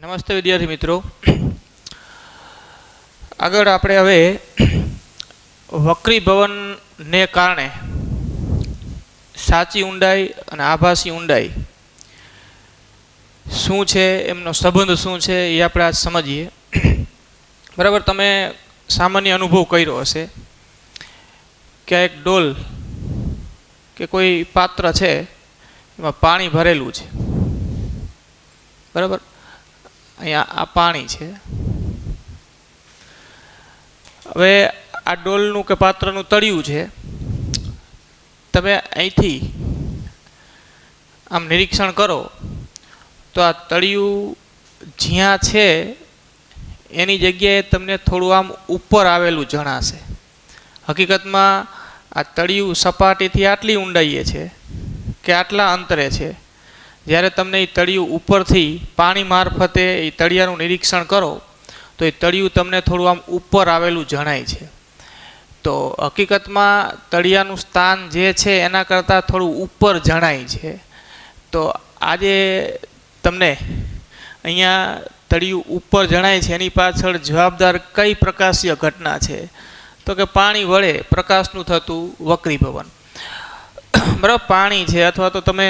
નમસ્તે વિદ્યાર્થી મિત્રો, આગળ આપણે હવે વક્રીભવનને કારણે સાચી ઊંડાઈ અને આભાસી ઊંડાઈ શું છે, એમનો સંબંધ શું છે એ આપણે આજ સમજીએ. બરાબર, તમે સામાન્ય અનુભવ કર્યો હશે કે એક ડોલ કે કોઈ પાત્ર છે એમાં પાણી ભરેલું છે. બરાબર, અહીંયા આ પાણી છે. હવે આ ડોલનું કે પાત્રનું તળિયું છે. તમે અહીંથી આમ નિરીક્ષણ કરો તો આ તળિયું જ્યાં છે એની જગ્યાએ તમને થોડું આમ ઉપર આવેલું જણાશે. હકીકતમાં આ તળિયું સપાટીથી આટલી ઊંડાઈએ છે કે આટલા અંતરે છે. જ્યારે તમને એ તળિયું ઉપરથી પાણી મારફતે એ તળિયાનું નિરીક્ષણ કરો તો એ તળિયું તમને થોડું આમ ઉપર આવેલું જણાય છે. તો હકીકતમાં તળિયાનું સ્થાન જે છે એના કરતાં થોડું ઉપર જણાય છે. તો આજે તમને અહીંયા તળિયું ઉપર જણાય છે એની પાછળ જવાબદાર કઈ પ્રકાશીય ઘટના છે તો કે પાણી વડે પ્રકાશનું થતું વક્રીભવન. બરાબર, પાણી છે અથવા તો તમે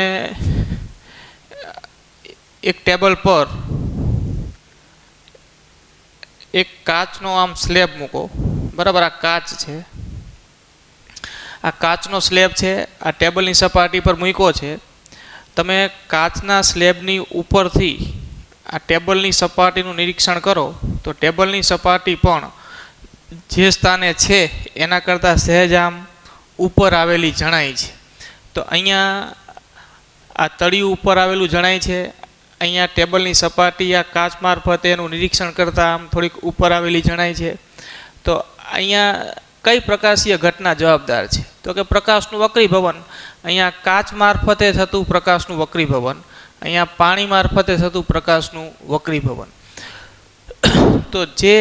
એક ટેબલ પર એક કાચનો આમ સ્લેબ મૂકો. બરાબર, આ કાચ છે, આ કાચનો સ્લેબ છે, આ ટેબલની સપાટી પર મૂક્યો છે. તમે કાચના સ્લેબની ઉપરથી આ ટેબલની સપાટીનું નિરીક્ષણ કરો તો ટેબલની સપાટી પણ જે સ્થાને છે એના કરતાં સહેજ આમ ઉપર આવેલી જણાય છે. તો અહીંયા આ તળિયું ઉપર આવેલું જણાય છે. અહીંયા ટેબલની સપાટી આ કાચ મારફતે એનું નિરીક્ષણ કરતાં આમ થોડીક ઉપર આવેલી જણાય છે. તો અહીંયા કઈ પ્રકાશીય ઘટના જવાબદાર છે તો કે પ્રકાશનું વક્રીભવન. અહીંયા કાચ મારફતે થતું પ્રકાશનું વક્રીભવન, અહીંયા પાણી મારફતે થતું પ્રકાશનું વક્રીભવન. તો જે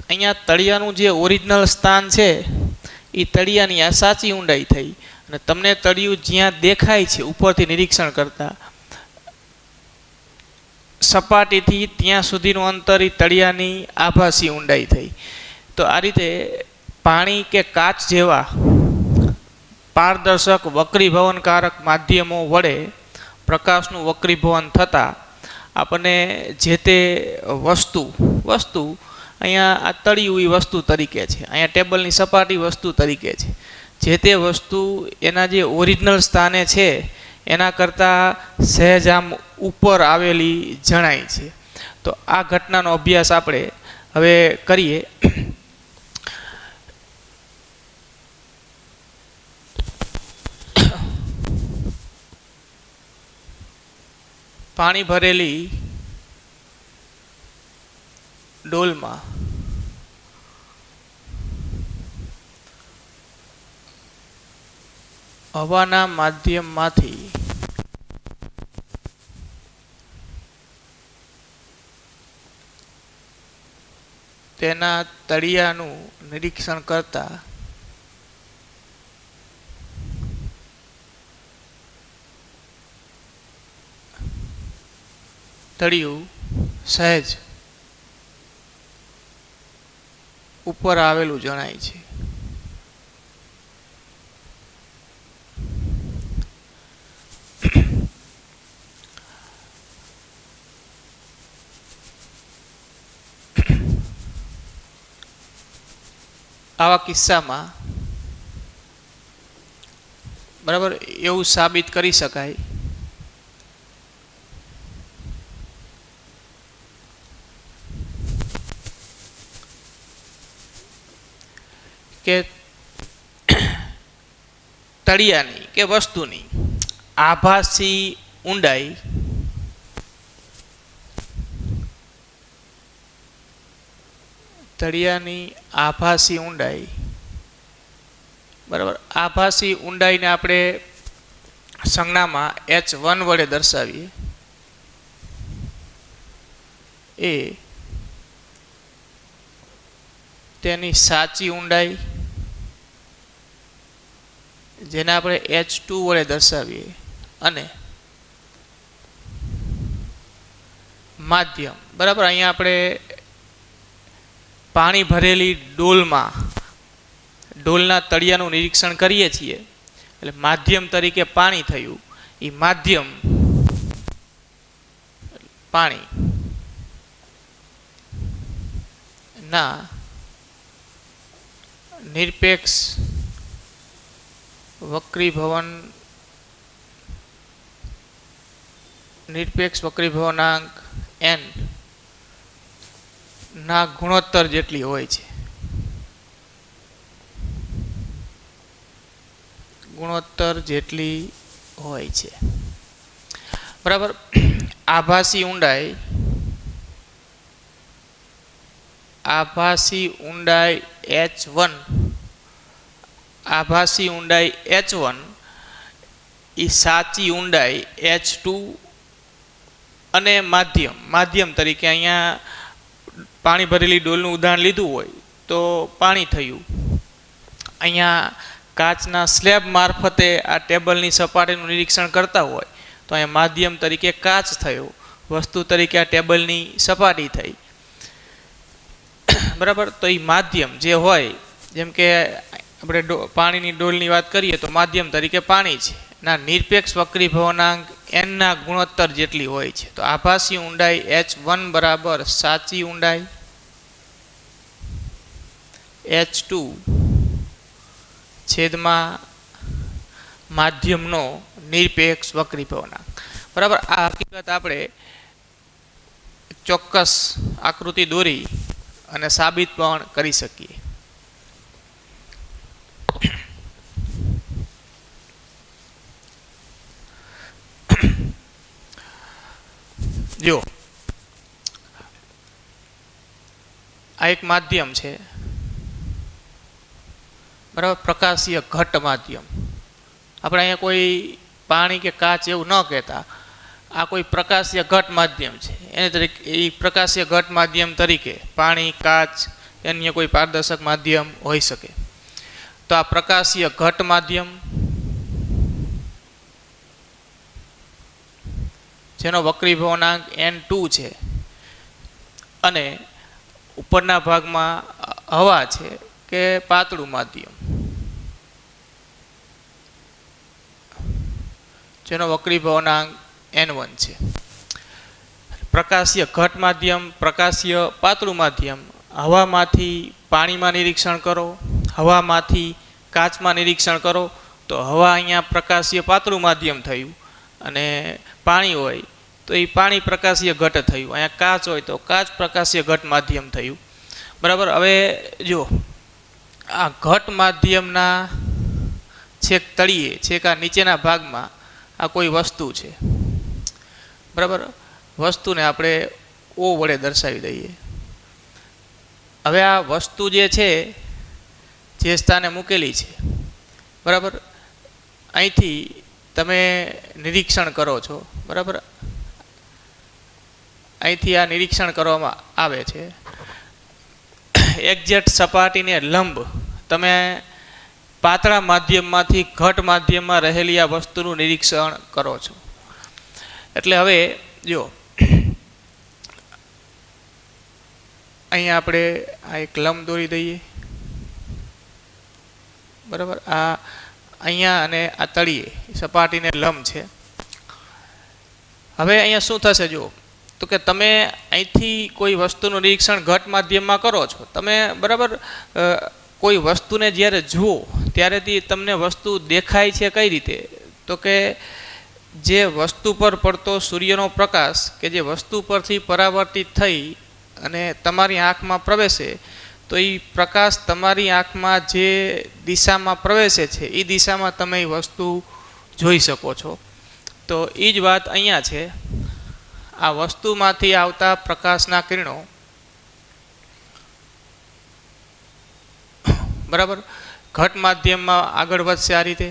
અહીંયા તળિયાનું જે ઓરિજિનલ સ્થાન છે એ તળિયાની આ સાચી ઊંડાઈ થઈ અને તમને તળિયું જ્યાં દેખાય છે ઉપરથી નિરીક્ષણ કરતાં સપાટીથી ત્યાં સુધીનું અંતર એ તળિયાની આભાસી ઊંડાઈ થઈ. તો આ રીતે પાણી કે કાચ જેવા પારદર્શક વક્રીભવનકારક માધ્યમો વડે પ્રકાશનું વક્રીભવન થતાં આપણને જે તે વસ્તુ અહીંયા આ તળિયું એ વસ્તુ તરીકે છે, અહીંયા ટેબલની સપાટી વસ્તુ તરીકે છે. જે તે વસ્તુ એના જે ઓરિજિનલ સ્થાને છે એના કરતાં સહેજ આમ ઉપર આવેલી જણાય છે. તો આ ઘટનાનો અભ્યાસ આપણે હવે કરીએ. પાણી ભરેલી ડોલમાં હવાના માધ્યમમાંથી તેના તળિયાનું નિરીક્ષણ કરતા તળિયું સહેજ ઉપર આવેલું જણાય છે. આવા કિસ્સામાં બરાબર એવું સાબિત કરી શકાય કે તળિયાની કે વસ્તુની આભાસી ઊંડાઈ તળિયાની આભાસી ઊંડાઈ બરાબર, આભાસી ઊંડાઈને આપણે સંજ્ઞામાં h1 વડે દર્શાવીએ. એ તેની સાચી ઊંડાઈ જેને આપણે h2 વડે દર્શાવીએ અને માધ્યમ, બરાબર. અહીંયા આપણે પાણી ભરેલી ડોલમાં ડોલના તળિયાનું નિરીક્ષણ કરીએ છીએ, એટલે માધ્યમ તરીકે પાણી થયું. એ માધ્યમ પાણી ના નિરપેક્ષ વક્રીભવન વક્રીભવનાંક n ના ગુણોત્તર જેટલી હોય છે. ગુણોત્તર જેટલી હોય છે, બરાબર. આભાસી ઊંડાઈ h1, આભાસી ઊંડાઈ h1 એ સાચી ઊંડાઈ h2 અને માધ્યમ તરીકે અહીંયા પાણી ભરેલી ડોલનું ઉદાહરણ લીધું હોય તો પાણી થયું. અહીંયા કાચના સ્લેબ મારફતે આ ટેબલની સપાટીનું નિરીક્ષણ કરતા હોય તો અહીંયા માધ્યમ તરીકે કાચ થયો, વસ્તુ તરીકે આ ટેબલની સપાટી થઈ, બરાબર. તો એ માધ્યમ જે હોય, જેમ કે આપણે પાણીની ડોલની વાત કરીએ તો માધ્યમ તરીકે પાણી છે ના નિરપેક્ષ વક્રીભવનાંક n ના ગુણોત્તર જેટલી હોય છે. તો આભાસી ઊંડાઈ h1 બરાબર સાચી ઊંડાઈ h2 છેદમાં માધ્યમનો નિરપેક્ષ વક્રીભવનાંક, બરાબર. આ હકીકત આપણે ચોક્કસ આકૃતિ દોરી અને સાબિત પણ કરી શકીએ. જો આ એક માધ્યમ છે, બરાબર. પ્રકાશીય ઘટ માધ્યમ. આપણે અહીંયા કોઈ પાણી કે કાચ એવું ન કહેતા, આ કોઈ પ્રકાશીય ઘટ માધ્યમ છે. એને તરીકે એ પ્રકાશીય ઘટ માધ્યમ તરીકે પાણી, કાચ, અન્ય કોઈ પારદર્શક માધ્યમ હોઈ શકે. તો આ પ્રકાશીય ઘટ માધ્યમ જેનો વક્રીભવનાંક n2 છે અને ઉપરના ભાગમાં હવા છે કે પાતળું માધ્યમ જેનો વક્રીભવનાંક n1 છે. પ્રકાશીય ઘટ માધ્યમ, પ્રકાશીય પાતળું માધ્યમ. હવામાંથી પાણીમાં નિરીક્ષણ કરો, હવામાંથી કાચમાં નિરીક્ષણ કરો તો હવા અહીંયા પ્રકાશીય પાતળું માધ્યમ થયું, અને પાણી હોય તો એ પાણી પ્રકાશીય ઘટ થયું. અહીંયા કાચ હોય તો કાચ પ્રકાશીય ઘટ માધ્યમ થયું, બરાબર. હવે જો આ ઘટ માધ્યમના છેક તળિયે, છેક આ નીચેના ભાગમાં આ કોઈ વસ્તુ છે, બરાબર. વસ્તુને આપણે O વડે દર્શાવી દઈએ. હવે આ વસ્તુ જે છે જે સ્થાને મૂકેલી છે, બરાબર, અહીંથી તમે નિરીક્ષણ કરો છો, બરાબર. અહીંથી આ નિરીક્ષણ કરવામાં આવે છે. એક્ઝેક્ટ સપાટીને લંબ તમે પાતળા માધ્યમમાંથી ઘટ માધ્યમમાં રહેલી આ વસ્તુનું નિરીક્ષણ કરો છો. એટલે હવે જો અહીંયા આપણે આ એક લંબ દોરી દઈએ, બરાબર. આ અહીંયા અને આ તળિયે સપાટીને લંબ છે. હવે અહીંયા શું થશે જો, તો કે તમે અહીંથી કોઈ વસ્તુનું નિરીક્ષણ ઘટ માધ્યમમાં કરો છો, તમે બરાબર કોઈ વસ્તુને જ્યારે જુઓ ત્યારેથી તમને વસ્તુ દેખાય છે કઈ રીતે, તો કે જે વસ્તુ પર પડતો સૂર્યનો પ્રકાશ કે જે વસ્તુ પરથી પરાવર્તિત થઈ અને તમારી આંખમાં પ્રવેશે તો એ પ્રકાશ તમારી આંખમાં જે દિશામાં પ્રવેશે છે એ દિશામાં તમે એ વસ્તુ જોઈ શકો છો. તો એ જ વાત અહીંયા છે. આ વસ્તુમાંથી આવતા પ્રકાશના કિરણો, બરાબર, ઘટ માધ્યમમાં આગળ વધશે. આ રીતે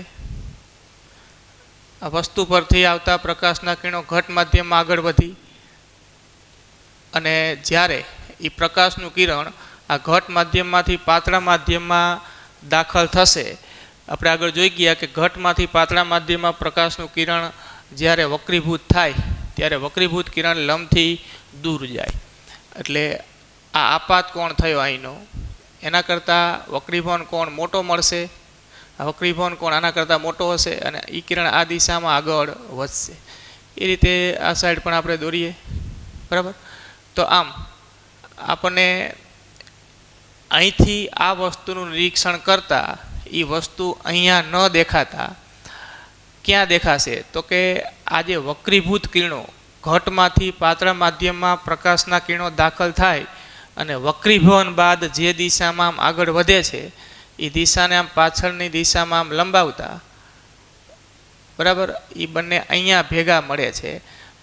આ વસ્તુ પરથી આવતા પ્રકાશના કિરણો ઘટ માધ્યમમાં આગળ વધી અને જ્યારે એ પ્રકાશનું કિરણ આ ઘટ માધ્યમમાંથી પાતળા માધ્યમમાં દાખલ થશે, આપણે આગળ જોઈ ગયા કે ઘટમાંથી પાતળા માધ્યમમાં પ્રકાશનું કિરણ જ્યારે વક્રીભૂત થાય ત્યારે વક્રીભૂત કિરણ લંબથી દૂર જાય. એટલે આ આપાત કોણ થયો અહીંનો, એના કરતાં વક્રીભવન કોણ મોટો મળશે. આ વક્રીભવન કોણ આના કરતાં મોટો હશે અને એ કિરણ આ દિશામાં આગળ વધશે. એ રીતે આ સાઈડ પણ આપણે દોરીએ. બરાબર. તો આમ આપણને અહીંથી આ વસ્તુનું નિરીક્ષણ કરતાં એ વસ્તુ અહીંયા ન દેખાતા ક્યાં દેખાશે, તો કે આ જે વક્રીભૂત કિરણો ઘટમાંથી પાતળા માધ્યમમાં પ્રકાશના કિરણો દાખલ થાય અને વક્રીભવન બાદ જે દિશામાં આમ આગળ વધે છે એ દિશાને આમ પાછળની દિશામાં આમ લંબાવતા, બરાબર, એ બંને અહીંયા ભેગા મળે છે.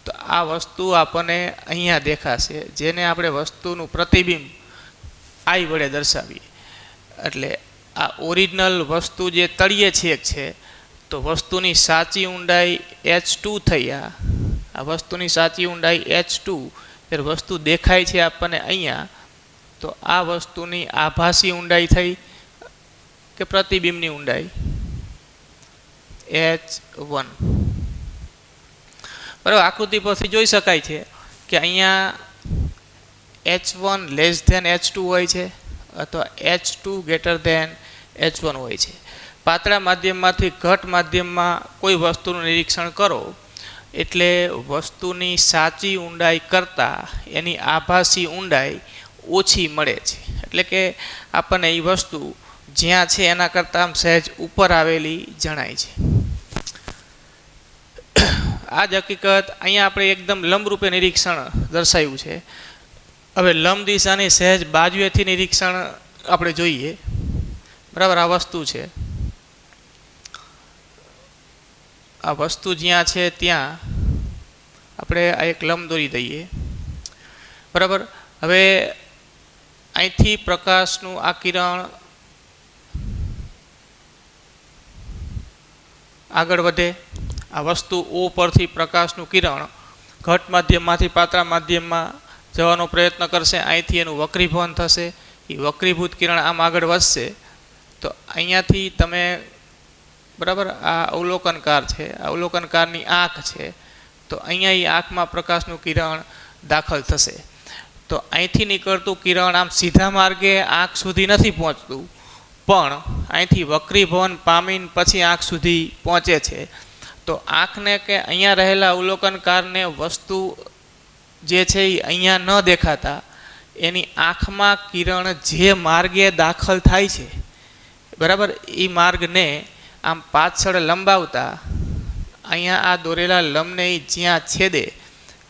તો આ વસ્તુ આપણને અહીંયા દેખાશે, જેને આપણે વસ્તુનું પ્રતિબિંબ આઈ વડે દર્શાવીએ. એટલે આ ઓરિજિનલ વસ્તુ જે તળિયે છેક છે, તો વસ્તુની સાચી ઊંડાઈ h2 થઈ. આ વસ્તુની સાચી ઊંડાઈ h2, ત્યારે વસ્તુ દેખાય છે આપણને અહીંયા, તો આ વસ્તુની આભાસી ઊંડાઈ થઈ કે પ્રતિબિંબની ઊંડાઈ h1. બરાબર. આકૃતિ પરથી જોઈ શકાય છે કે અહીંયા h1 લેસ ધેન h2 હોય છે અથવા h2 ગ્રેટર ધેન h1 હોય છે. પાતળા માધ્યમમાંથી ઘટ માધ્યમમાં કોઈ વસ્તુનું નિરીક્ષણ કરો એટલે વસ્તુની સાચી ઊંડાઈ કરતાં એની આભાસી ઊંડાઈ ઓછી મળે છે. એટલે કે આપણને એ વસ્તુ જ્યાં છે એના કરતાં આમ સહેજ ઉપર આવેલી જણાય છે. આ જ હકીકત અહીંયા આપણે એકદમ લંબરૂપે નિરીક્ષણ દર્શાવ્યું છે. હવે લંબ દિશાની સહેજ બાજુએથી નિરીક્ષણ આપણે જોઈએ. બરાબર. આ વસ્તુ છે, આ વસ્તુ જ્યાં છે ત્યાં આપણે આ એક લંબ દોરી દઈએ. બરાબર. હવે અહીંથી પ્રકાશનું આ કિરણ આગળ વધે. આ વસ્તુ O પરથી પ્રકાશનું કિરણ ઘટ માધ્યમમાંથી પાતળા માધ્યમમાં જવાનો પ્રયત્ન કરશે. અહીંથી એનું વક્રીભવન થશે. એ વક્રીભૂત કિરણ આમ આગળ વધશે. તો અહીંયાથી તમે, બરાબર, આ અવલોકનકાર છે, અવલોકનકારની આંખ છે, તો અહીંયા એ આંખમાં પ્રકાશનું કિરણ દાખલ થશે. તો અહીંથી નીકળતું કિરણ આમ સીધા માર્ગે આંખ સુધી નથી પહોંચતું, પણ અહીંથી વક્રીભવન પામીને પછી આંખ સુધી પહોંચે છે. તો આંખને કે અહીંયા રહેલા અવલોકનકારને વસ્તુ જે છે એ અહીંયા ન દેખાતા એની આંખમાં કિરણ જે માર્ગે દાખલ થાય છે, બરાબર, એ માર્ગને આમ પાછળ લંબાવતા અહીંયા આ દોરેલા લંબને એ જ્યાં છેદે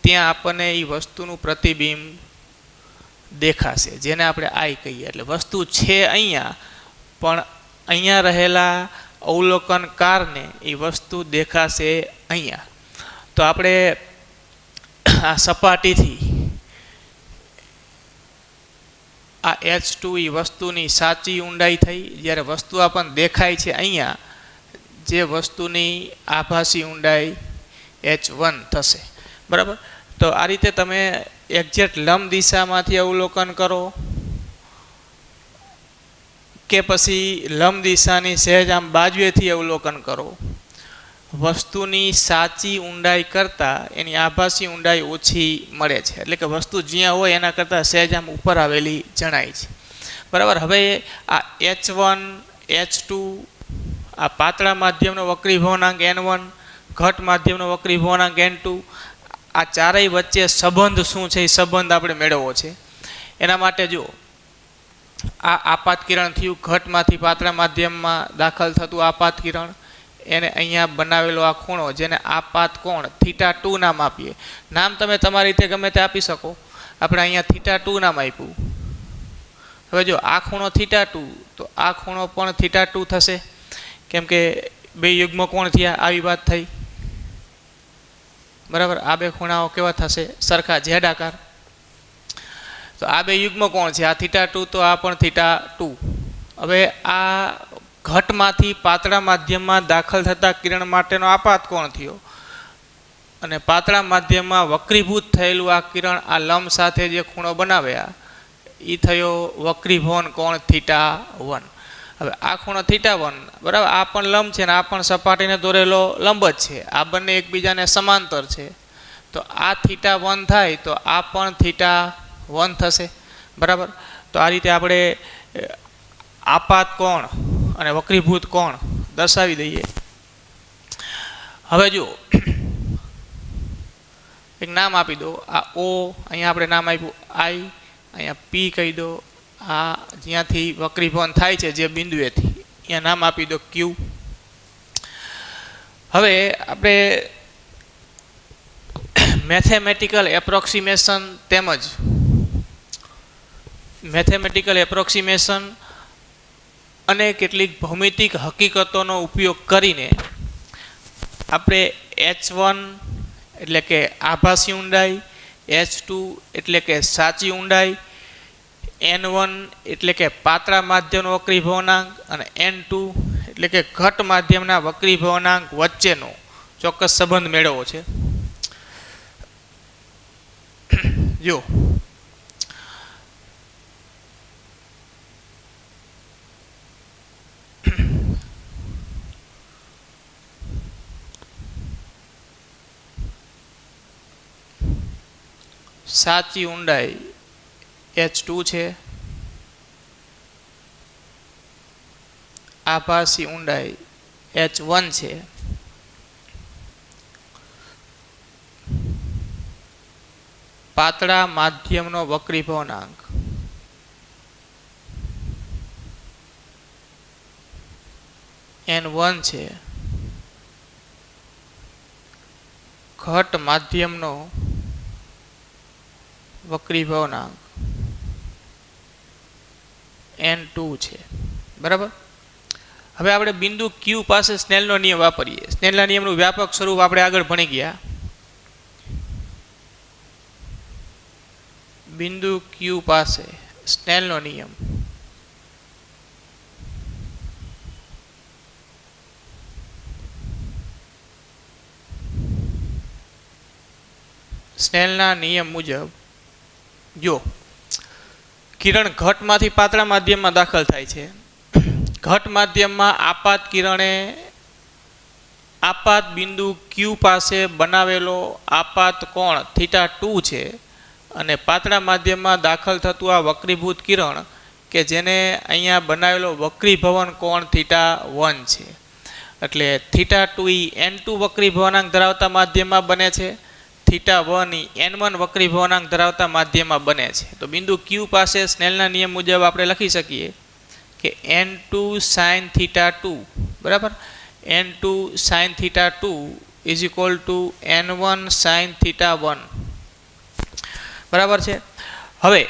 ત્યાં આપણને એ વસ્તુનું પ્રતિબિંબ દેખાશે, જેને આપણે આઈ કહીએ. એટલે વસ્તુ છે અહીંયા, પણ અહીંયા રહેલા અવલોકનકારને એ વસ્તુ દેખાશે અહીંયા. તો આપણે આ સપાટીથી આ h2 એ વસ્તુની સાચી ઊંડાઈ થઈ. જ્યારે વસ્તુ આપણને દેખાય છે અહીંયા, જે વસ્તુની આભાસી ઊંડાઈ h1 થશે. બરાબર. તો આ રીતે તમે એક્ઝેક્ટ લંબ દિશામાંથી અવલોકન કરો કે પછી લંબ દિશાની સહેજ આમ બાજુએથી અવલોકન કરો, વસ્તુની સાચી ઊંડાઈ કરતાં એની આભાસી ઊંડાઈ ઓછી મળે છે. એટલે કે વસ્તુ જ્યાં હોય એના કરતાં સહેજ આમ ઉપર આવેલી જણાય છે. બરાબર. હવે આ h1 h2 આ પાતળા માધ્યમનો વક્રીભવનાંક n1, ઘટ માધ્યમનો વક્રીભવનાંક n2, આ ચારેય વચ્ચે સંબંધ શું છે એ સંબંધ આપણે મેળવવો છે. એના માટે જો આ આપાત કિરણ થયું, ઘટમાંથી પાતળા માધ્યમમાં દાખલ થતું આપાત કિરણ, એને અહીંયા બનાવેલો આ ખૂણો જેને આપાત કોણ θ2 નામ આપીએ. નામ તમે તમારી રીતે ગમે તે આપી શકો. આપણે અહીંયા θ2 નામ આપ્યું. હવે જો આ ખૂણો θ2, તો આ ખૂણો પણ θ2 થશે, કેમ કે બે યુગ્મ કોણ થયા, આવી વાત થઈ. બરાબર. આ બે ખૂણાઓ કેવા થશે? સરખા, ઝેડ આકાર. તો આ બે યુગ્મ કોણ છે, આ θ2 તો આ પણ θ2. હવે આ ઘટમાંથી પાતળા માધ્યમમાં દાખલ થતા કિરણ માટેનો આપાત કોણ થયો, અને પાતળા માધ્યમમાં વક્રીભૂત થયેલું આ કિરણ આ લંબ સાથે જે ખૂણો બનાવ્યા એ થયો વક્રીભવન કોણ θ1. હવે આ ખૂણો θ1, બરાબર, આ પણ લંબ છે ને આ પણ સપાટીને દોરેલો લંબ જ છે. આ બંને એકબીજાને સમાંતર છે. તો તો આ θ1 થાય તો આ પણ θ1 થશે, બરાબર. તો આ રીતે આપણે આપાત કોણ અને વક્રીભૂત કોણ દર્શાવી દઈએ. હવે જુઓ, એક નામ આપી દો. આ ઓ, અહીંયા આપણે નામ આપ્યું આઈ, અહીંયા પી કહી દો. આ જ્યાંથી વક્રીભવન થાય છે જે બિંદુએથી, અહીંયા નામ આપી દો ક્યુ. હવે આપણે મેથેમેટિકલ એપ્રોક્સિમેશન તેમજ મેથેમેટિકલ એપ્રોક્સિમેશન અને કેટલીક ભૌમિતિક હકીકતોનો ઉપયોગ કરીને આપણે H1 એટલે કે આભાસી ઊંડાઈ, H2 એટલે કે સાચી ઊંડાઈ, N1 એટલે કે પાતળા માધ્યમનો વક્રીભવનાંક અને N2 એટલે કે ઘટ માધ્યમના વક્રીભવનાંક વચ્ચેનો ચોક્કસ સંબંધ મેળવવો છે. જો સાચી ઊંડાઈ H2 છે, આભાસી ઊંડાઈ H1 છે, પાતળા માધ્યમનો વક્રીભવનાંક N1 છે, ઘટ માધ્યમનો વક્રીભવનાંક N2 છે, બરાબર. હવે આપણે બિંદુ Q પાસે સ્નેલનો નિયમ વાપરીએ. સ્નેલના નિયમનું વ્યાપક સ્વરૂપ આપણે આગળ ભણી ગયા. બિંદુ Q પાસે સ્નેલનો નિયમ સ્નેલના નિયમ મુજબ જો કિરણ ઘટમાંથી પાતળા માધ્યમમાં દાખલ થાય છે, ઘટ માધ્યમમાં આપાત કિરણે આપાત બિંદુ Q પાસે બનાવેલો આપાત કોણ θ2 છે અને પાતળા માધ્યમમાં દાખલ થતું આ વક્રીભૂત કિરણ કે જેને અહીંયા બનાવેલો વક્રીભવન કોણ θ1 છે. એટલે θ2 N2 વક્રીભવનાંક ધરાવતા માધ્યમમાં બને છે, θ1 N1 વક્રીભવનાંક ધરાવતા માધ્યમમાં બને છે. તો બિંદુ Q પાસે સ્નેલના નિયમ મુજબ આપણે લખી શકીએ કે N2 sin θ2, બરાબર, N2 sin θ2 is equal to N1 sin θ1, બરાબર છે. હવે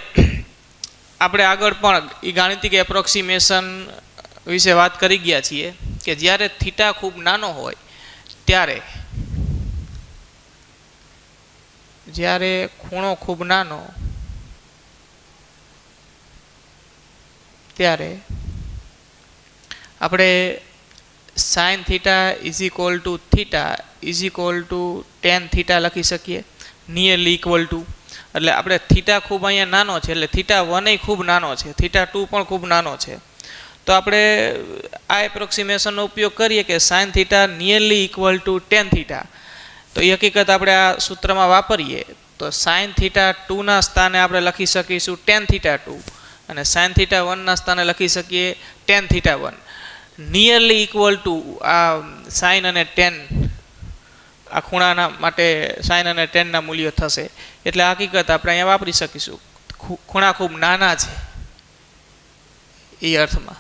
આપણે આગળ પણ એ ગાણિતિક એપ્રોક્સિમેશન વિશે વાત કરી ગયા છીએ કે જ્યારે થીટા ખૂબ નાનો હોય ત્યારે, જ્યારે ખૂણો ખૂબ નાનો ત્યારે આપણે sine theta is equal two theta is equal two ten theta લખી શકીએ, નિયરલી ઇક્વલ ટુ. એટલે આપણે થીટા ખૂબ અહીંયા નાનો છે એટલે θ1 ખૂબ નાનો છે, θ2 પણ ખૂબ નાનો છે. તો આપણે આ એપ્રોક્સિમેશનનો ઉપયોગ કરીએ કે sine theta nearly equal to ten theta. તો એ હકીકત આપણે આ સૂત્રમાં વાપરીએ તો સાઇન θ2 ના સ્થાને આપણે લખી શકીશું ટેન θ2 અને સાઇન θ1 ના સ્થાને લખી શકીએ ટેન θ1. નિયરલી ઇક્વલ ટુ આ સાઇન અને ટેન, આ ખૂણાના માટે સાઇન અને ટેનના મૂલ્યો થશે. એટલે આ હકીકત આપણે અહીંયા વાપરી શકીશું, ખૂણા ખૂબ નાના છે એ અર્થમાં,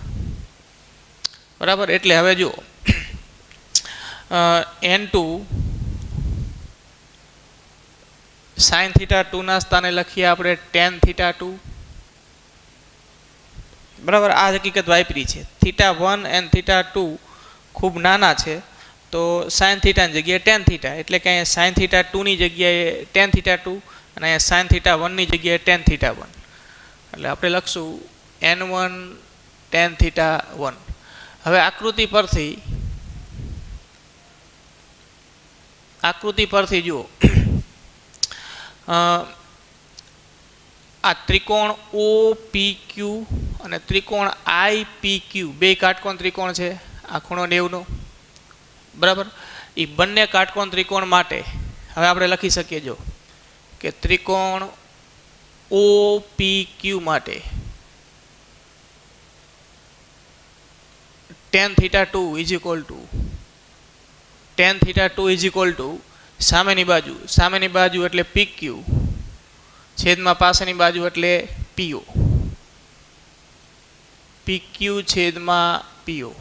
બરાબર. એટલે હવે જુઓ N2 સાઇન θ2 ના સ્થાને લખીએ આપણે ટેન θ2, બરાબર. આ હકીકત વાપરી છે. θ1 અને θ2 ખૂબ નાના છે તો સાઇન થીટાની જગ્યાએ ટેન થીટા, એટલે કે અહીંયા સાઇન θ2ની જગ્યાએ ટેન θ2 અને અહીંયા સાઇન θ1ની જગ્યાએ ટેન θ1. એટલે આપણે લખશું N1 ટેન θ1. હવે આકૃતિ પરથી જુઓ, આ ત્રિકોણ OPQ અને ત્રિકોણ IPQ બે કાટકોણ ત્રિકોણ છે, આ ખૂણો 90નો, બરાબર. એ બંને કાટકોણ ત્રિકોણ માટે હવે આપણે લખી શકીએ જો કે ત્રિકોણ ઓ પી ક્યુ માટે tan θ2 ઇઝ ઇક્વલ ટુ સામેની બાજુ એટલે PQ છેદમાં પાસેની બાજુ એટલે PO. PQ છેદમાં PO.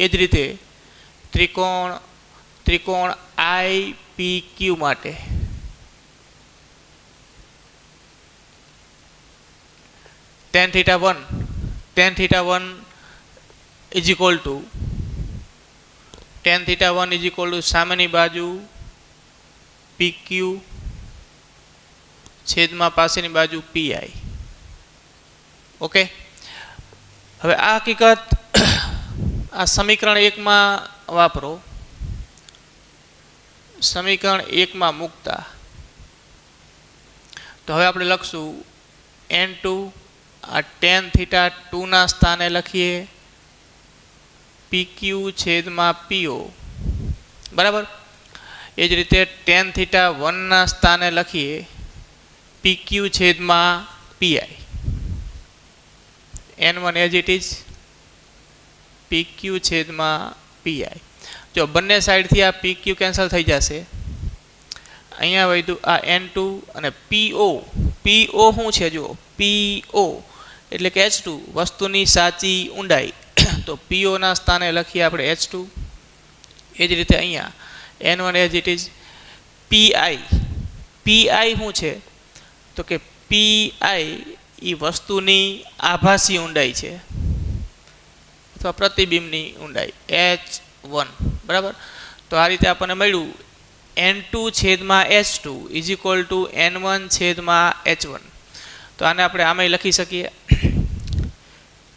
એ જ રીતે ત્રિકોણ IPQ માટે tan θ1 ઇઝ ઇક્વલ ટુ સામેની બાજુ PQ છેદમાં પાસેની બાજુ PI. ઓકે, હવે આ હકીકત આ સમીકરણ 1 માં વાપરો. સમીકરણ 1 માં મૂકતા તો હવે આપણે લખશું n2 આ tan θ2 ના સ્થાને લખીએ PQ છેદમાં PO બરાબર. એ જ રીતે tan θ1 ના સ્થાને લખીએ PQ છેદમાં PI. n1 as it is PQ છેદમાં PI. જો બંને સાઈડથી આ PQ કેન્સલ થઈ જશે. અહીંયા વધ્યું આ n2 અને PO શું છે જુઓ, PO એટલે કે H2 વસ્તુની સાચી ઊંડાઈ. તો PO ના સ્થાને લખીએ આપણે H2. એ જ રીતે અહીંયા n1 as it is PI શું છે તો કે PI એ વસ્તુની આભાસી ઊંડાઈ છે અથવા પ્રતિબિંબની ઊંડાઈ H1 બરાબર. તો આ રીતે આપણને મળ્યું n2 છેદમાં H2 is equal to n1 છેદમાં H1. તો આને આપણે આમાં લખી શકીએ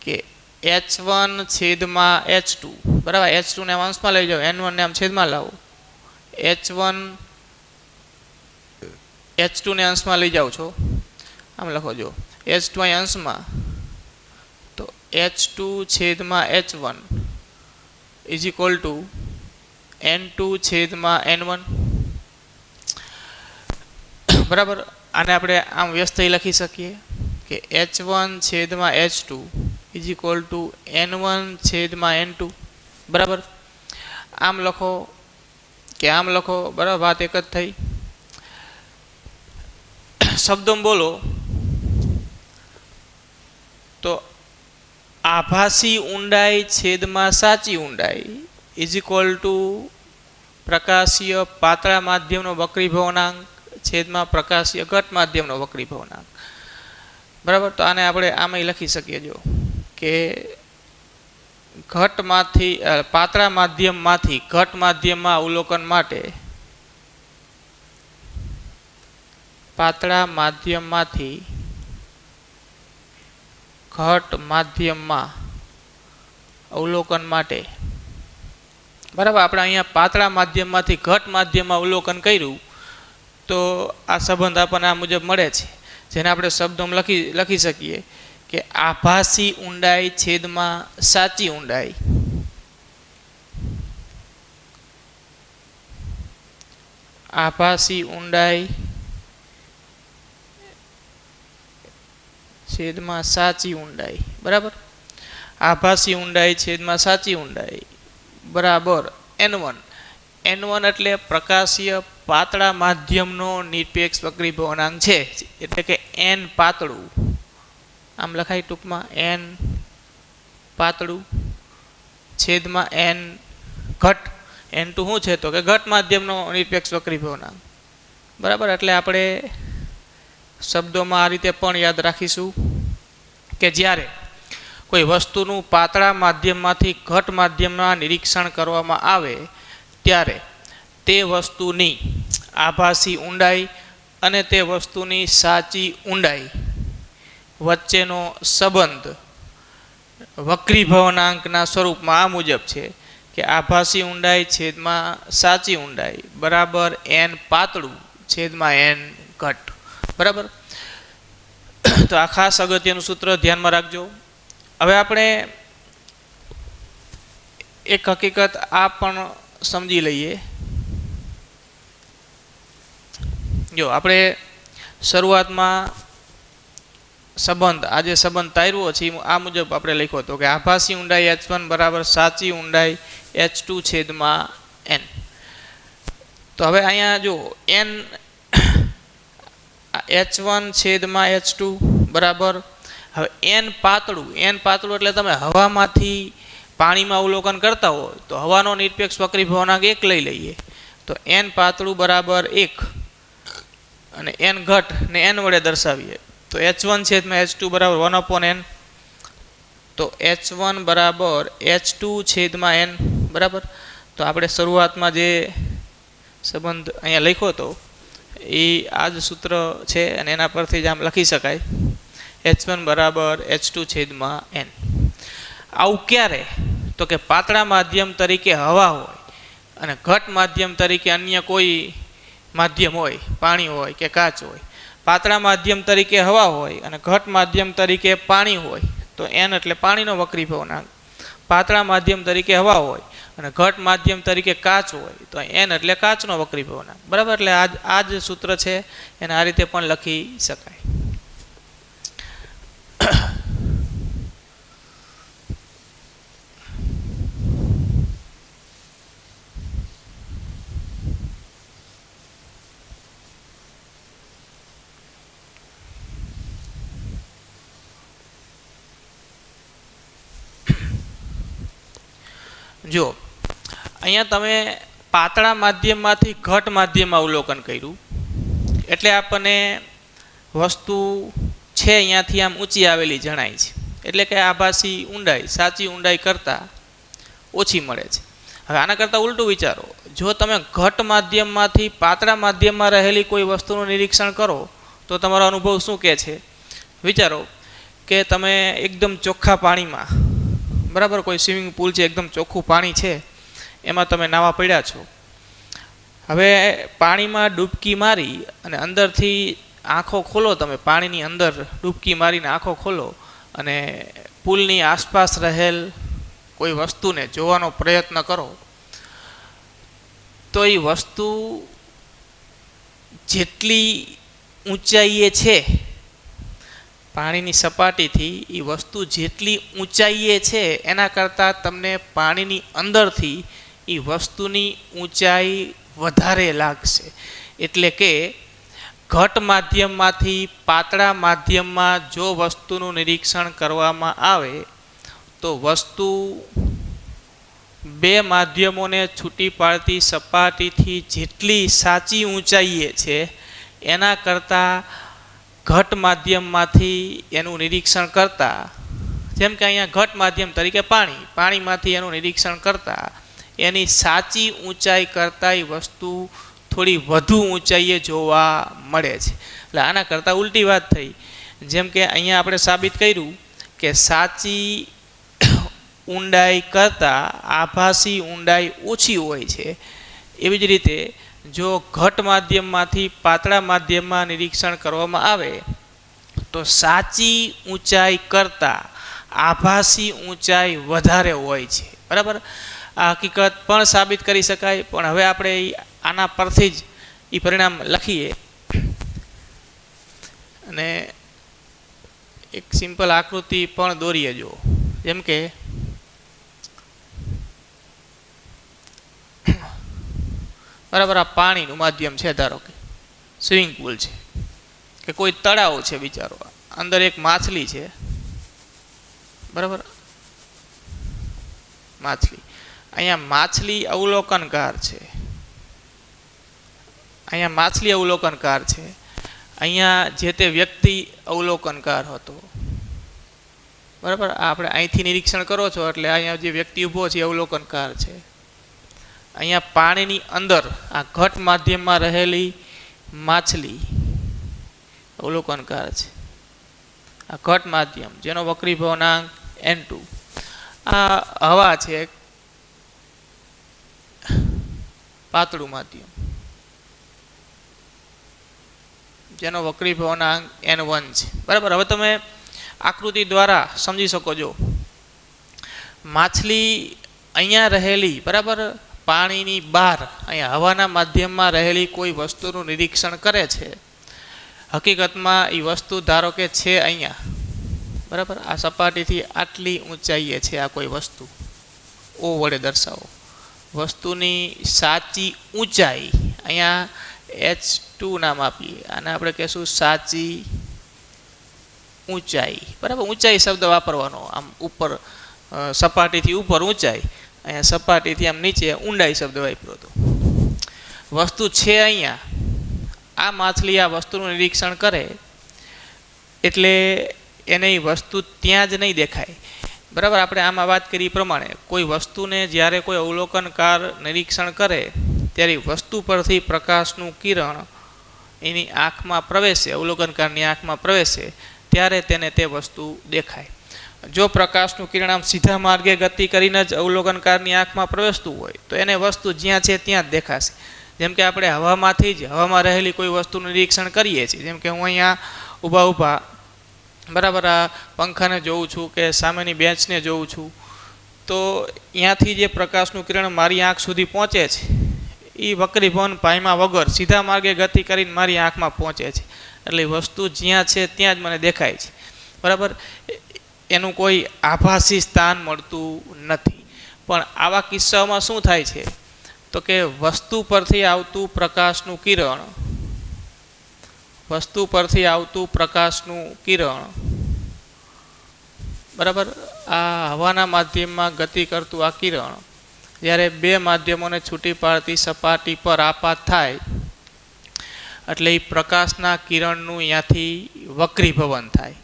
કે H1 છેદમાં H2 બરાબર. H2 ને અંશમાં લઈ જાઓ, n1 ને આમ છેદમાં લાવો. H2 ને અંશમાં લઈ જાઓ છો, આમ લખો જો H2 અહીં અંશમાં, તો H2 છેદમાં H1 is equal two n2 છેદમાં n1 બરાબર. આને આપણે આમ વ્યસ્ત લખી શકીએ કે H1 છેદમાં H2 is equal to n1 છેદમાં n2 બરાબર. આમ લખો કે આમ લખો બરાબર, વાત એક જ થઈ. શબ્દોમાં બોલો તો આભાસી ઊંડાઈ છેદમાં સાચી ઊંડાઈ ઇઝ ઇક્વલ ટુ પ્રકાશીય પાતળા માધ્યમનો વક્રીભવનાંક છેદમાં પ્રકાશીય ઘટ માધ્યમનો વક્રીભવનાંક બરાબર. તો આને આપણે આમાં લખી શકીએ જો કે ઘટમાંથી પાતળા માધ્યમમાંથી ઘટ માધ્યમમાં અવલોકન માટે પાતળા માધ્યમમાંથી ઘટ માધ્યમમાં અવલોકન માટે બરાબર. આપણે અહીંયા પાતળા માધ્યમમાંથી ઘટ માધ્યમમાં અવલોકન કર્યું તો આ સંબંધ આપણને આ મુજબ મળે છે, જેને આપણે શબ્દોમાં લખી શકીએ કે આભાસી ઊંડાઈ છેદમાં સાચી ઊંડાઈ આભાસી ઊંડાઈ છેદમાં સાચી ઊંડાઈ બરાબર. આભાસી ઊંડાઈ છેદમાં સાચી ઊંડાઈ બરાબર n1 એટલે પ્રકાશીય પાતળા માધ્યમનો નિરપેક્ષ વક્રીભવનાંક છે, એટલે કે n પાતળું, આમ લખાય ટૂંકમાં n પાતળું છેદમાં n ઘટ. n2 શું છે તો કે ઘટ માધ્યમનો નિરપેક્ષ વક્રીભવનાંક બરાબર. એટલે આપણે શબ્દોમાં આ રીતે પણ યાદ રાખીશું કે જ્યારે કોઈ વસ્તુનું પાતળા માધ્યમમાંથી ઘટ માધ્યમમાં નિરીક્ષણ કરવામાં આવે ત્યારે તે વસ્તુની આભાસી ઊંડાઈ અને તે વસ્તુની સાચી ઊંડાઈ વચ્ચેનો સંબંધ વક્રીભવનાંકના સ્વરૂપમાં આ મુજબ છે કે આભાસી ઊંડાઈ છેદમાં સાચી ઊંડાઈ બરાબર n પાતળું છેદમાં n ઘટ બરાબર. તો આ ખાસ અગત્યનું સૂત્ર ધ્યાનમાં રાખજો. હવે આપણે એક હકીકત આ પણ સમજી લઈએ જો આપણે શરૂઆતમાં સંબંધ આજે સંબંધ તાર્યો છે આ મુજબ આપણે લખ્યો હતો કે આભાસી ઊંડાઈ h1 બરાબર સાચી ઊંડાઈ h2 છેદમાં n. તો હવે અહીંયા જો n h1 છેદમાં h2 બરાબર, હવે n પાતળું એટલે તમે હવામાંથી પાણીમાં અવલોકન કરતા હોય તો હવાનો નિરપેક્ષ વક્રીભવનાંક 1 લઈ લઈએ તો n પાતળું બરાબર 1 અને n ઘટ ને n વડે દર્શાવીએ તો h1 છેદમાં h2 બરાબર 1/n. તો h1 બરાબર h2 છેદમાં n બરાબર. તો આપણે શરૂઆતમાં જે સંબંધ અહીંયા લખ્યો હતો એ આ જ સૂત્ર છે અને એના પરથી જ આમ લખી શકાય h1 બરાબર h2 છેદમાં n. આવું ક્યારે? તો કે પાતળા માધ્યમ તરીકે હવા હોય અને ઘટ માધ્યમ તરીકે અન્ય કોઈ માધ્યમ હોય, પાણી હોય કે કાચ હોય. પાતળા માધ્યમ તરીકે હવા હોય અને ઘટ માધ્યમ તરીકે પાણી હોય તો n એટલે પાણીનો વક્રીભવનાંક. પાતળા માધ્યમ તરીકે હવા હોય અને ઘટ માધ્યમ તરીકે કાચ હોય તો n એટલે કાચનો વક્રીભવનાંક બરાબર. એટલે આ જ સૂત્ર છે એને આ રીતે પણ લખી શકાય. જો અહીંયા તમે પાતળા માધ્યમમાંથી ઘટ માધ્યમમાં અવલોકન કર્યું એટલે આપણને વસ્તુ છે અહીંયાથી આમ ઊંચી આવેલી જણાય છે. એટલે કે આભાસી ઊંડાઈ સાચી ઊંડાઈ કરતાં ઓછી મળે છે. હવે આના કરતાં ઉલટું વિચારો, જો તમે ઘટ માધ્યમમાંથી પાતળા માધ્યમમાં રહેલી કોઈ વસ્તુનું નિરીક્ષણ કરો તો તમારો અનુભવ શું કહે છે? વિચારો કે તમે એકદમ ચોખ્ખા પાણીમાં બરાબર, કોઈ સ્વિમિંગ પુલ છે, એકદમ ચોખ્ખું પાણી છે, એમાં તમે નાવા પડ્યા છો. હવે પાણીમાં ડૂબકી મારી અને અંદરથી આંખો ખોલો, તમે પાણીની અંદર ડૂબકી મારીને આંખો ખોલો અને પુલની આસપાસ રહેલ કોઈ વસ્તુને જોવાનો પ્રયત્ન કરો તો એ વસ્તુ જેટલી ઊંચાઈએ છે પાણીની સપાટીથી, એ વસ્તુ જેટલી ઊંચાઈએ છે એના કરતાં તમને પાણીની અંદરથી એ વસ્તુની ઊંચાઈ વધારે લાગશે. એટલે કે ઘટ માધ્યમમાંથી પાતળા માધ્યમમાં જો વસ્તુનું નિરીક્ષણ કરવામાં આવે તો વસ્તુ બે માધ્યમોને છૂટી પાડતી સપાટીથી જેટલી સાચી ઊંચાઈએ છે એના કરતાં ઘટ માધ્યમમાંથી એનું નિરીક્ષણ કરતાં, જેમ કે અહીંયા ઘટ માધ્યમ તરીકે પાણીમાંથી એનું નિરીક્ષણ કરતાં એની સાચી ઊંચાઈ કરતાં એ વસ્તુ થોડી વધુ ઊંચાઈએ જોવા મળે છે. એટલે આના કરતાં ઉલટી વાત થઈ. જેમ કે અહીંયા આપણે સાબિત કર્યું કે સાચી ઊંડાઈ કરતાં આભાસી ઊંડાઈ ઓછી હોય છે, એવી જ રીતે જો ઘટ માધ્યમમાંથી પાતળા માધ્યમમાં નિરીક્ષણ કરવામાં આવે તો સાચી ઊંચાઈ કરતાં આભાસી ઊંચાઈ વધારે હોય છે બરાબર. આ હકીકત પણ સાબિત કરી શકાય, પણ હવે આપણે આના પરથી જ એ પરિણામ લખીએ અને એક સિમ્પલ આકૃતિ પણ દોરીએ. જો જેમ કે બરાબર આ પાણીનું માધ્યમ છે, ધારો કે સ્વિમિંગ પુલ છે કે કોઈ તળાવ છે, વિચારો અંદર એક માછલી છે બરાબર. અહીંયા માછલી અવલોકનકાર છે, અહીંયા જે તે વ્યક્તિ અવલોકનકાર હતો બરાબર. આપણે અહીંથી નિરીક્ષણ કરો છો એટલે અહીંયા જે વ્યક્તિ ઊભો છે અવલોકનકાર છે. અહીંયા પાણીની અંદર આ ઘટ માધ્યમમાં રહેલી માછલી અવલોકનકાર છે. આ ઘટ માધ્યમ જેનો વક્રીભવનાંક n2. આ હવા છે, પાતળું માધ્યમ જેનો વક્રીભવનાંક n1 છે બરાબર. હવે તમે આકૃતિ દ્વારા સમજી શકો છો, માછલી અહીંયા રહેલી બરાબર પાણીની બહાર અહીંયા હવાના માધ્યમમાં રહેલી કોઈ વસ્તુનું નિરીક્ષણ કરે છે, હકીકતમાં એ વસ્તુ ધારો કે છે અહીંયા, બરાબર, આ સપાટીથી આટલી ઊંચાઈએ છે આ કોઈ વસ્તુ, ઓ વડે દર્શાવો. વસ્તુની સાચી ઊંચાઈ અહીંયા h2 નામ આપીએ, આને આપણે કહેશું સાચી ઊંચાઈ, બરાબર. ઊંચાઈ શબ્દ વાપરવાનો, આમ ઉપર સપાટીથી ઉપર ઊંચાઈ, અહીંયા સપાટીથી આમ નીચે ઊંડાઈ શબ્દ વાપર્યો હતો. વસ્તુ છે અહીંયા, આ માછલી આ વસ્તુનું નિરીક્ષણ કરે એટલે એને એ વસ્તુ ત્યાં જ નહીં દેખાય, બરાબર. આપણે આમાં વાત કરી પ્રમાણે કોઈ વસ્તુને જ્યારે કોઈ અવલોકનકાર નિરીક્ષણ કરે ત્યારે વસ્તુ પરથી પ્રકાશનું કિરણ એની આંખમાં પ્રવેશે, અવલોકનકારની આંખમાં પ્રવેશે ત્યારે તેને તે વસ્તુ દેખાય. જો પ્રકાશનું કિરણ આમ સીધા માર્ગે ગતિ કરીને જ અવલોકનકારની આંખમાં પ્રવેશતું હોય તો એને વસ્તુ જ્યાં છે ત્યાં જ દેખાશે. જેમ કે આપણે હવામાંથી જ હવામાં રહેલી કોઈ વસ્તુનું નિરીક્ષણ કરીએ છીએ, જેમ કે હું અહીંયા ઊભા બરાબર આ પંખાને જોઉં છું કે સામેની બેન્ચને જોઉં છું, તો અહીંયાથી જે પ્રકાશનું કિરણ મારી આંખ સુધી પહોંચે છે એ વક્રીભવન પાયમા વગર સીધા માર્ગે ગતિ કરીને મારી આંખમાં પહોંચે છે, એટલે વસ્તુ જ્યાં છે ત્યાં જ મને દેખાય છે, બરાબર. એનું કોઈ આભાસી સ્થાન મળતું નથી. પણ આવા કિસ્સાઓમાં શું થાય છે તો કે વસ્તુ પરથી આવતું પ્રકાશનું કિરણ બરાબર, આ હવાના માધ્યમમાં ગતિ કરતું આ કિરણ જ્યારે બે માધ્યમોને છૂટી પાડતી સપાટી પર આપાત થાય એટલે એ પ્રકાશના કિરણનું અહીંયાથી વક્રીભવન થાય,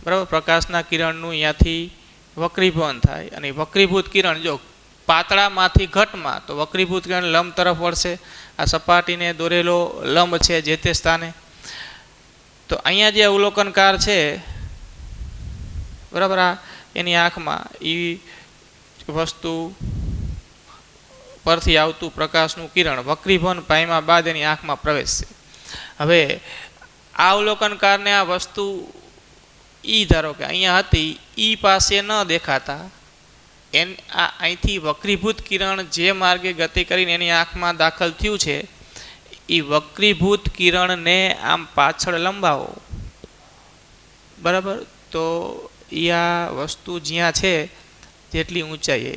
બરાબર. પ્રકાશના કિરણનું અહીંયાથી વક્રીભવન થાય અને વક્રીભૂત કિરણ જો પાતળામાંથી ઘટમાં તો વક્રીભૂત કિરણ લંબ તરફ વળશે, આ સપાટીને દોરેલો લંબ છે જે તે સ્થાને. તો અહીંયા જે અવલોકનકાર છે, બરાબર, આ એની આંખમાં એ વસ્તુ પરથી આવતું પ્રકાશનું કિરણ વક્રીભવન પામ્યા બાદ એની આંખમાં પ્રવેશશે. હવે આ અવલોકનકારને આ વસ્તુ ધારો કે અહીંયા હતી, પાસે ન દેખાતા અહીંથી વક્રીભૂત કિરણ જે માર્ગે ગતિ કરીને એની આંખમાં દાખલ થયું છે એ વક્રીભૂત કિરણને આમ પાછળ લંબાવો, બરાબર. તો આ વસ્તુ જ્યાં છે જેટલી ઊંચાઈએ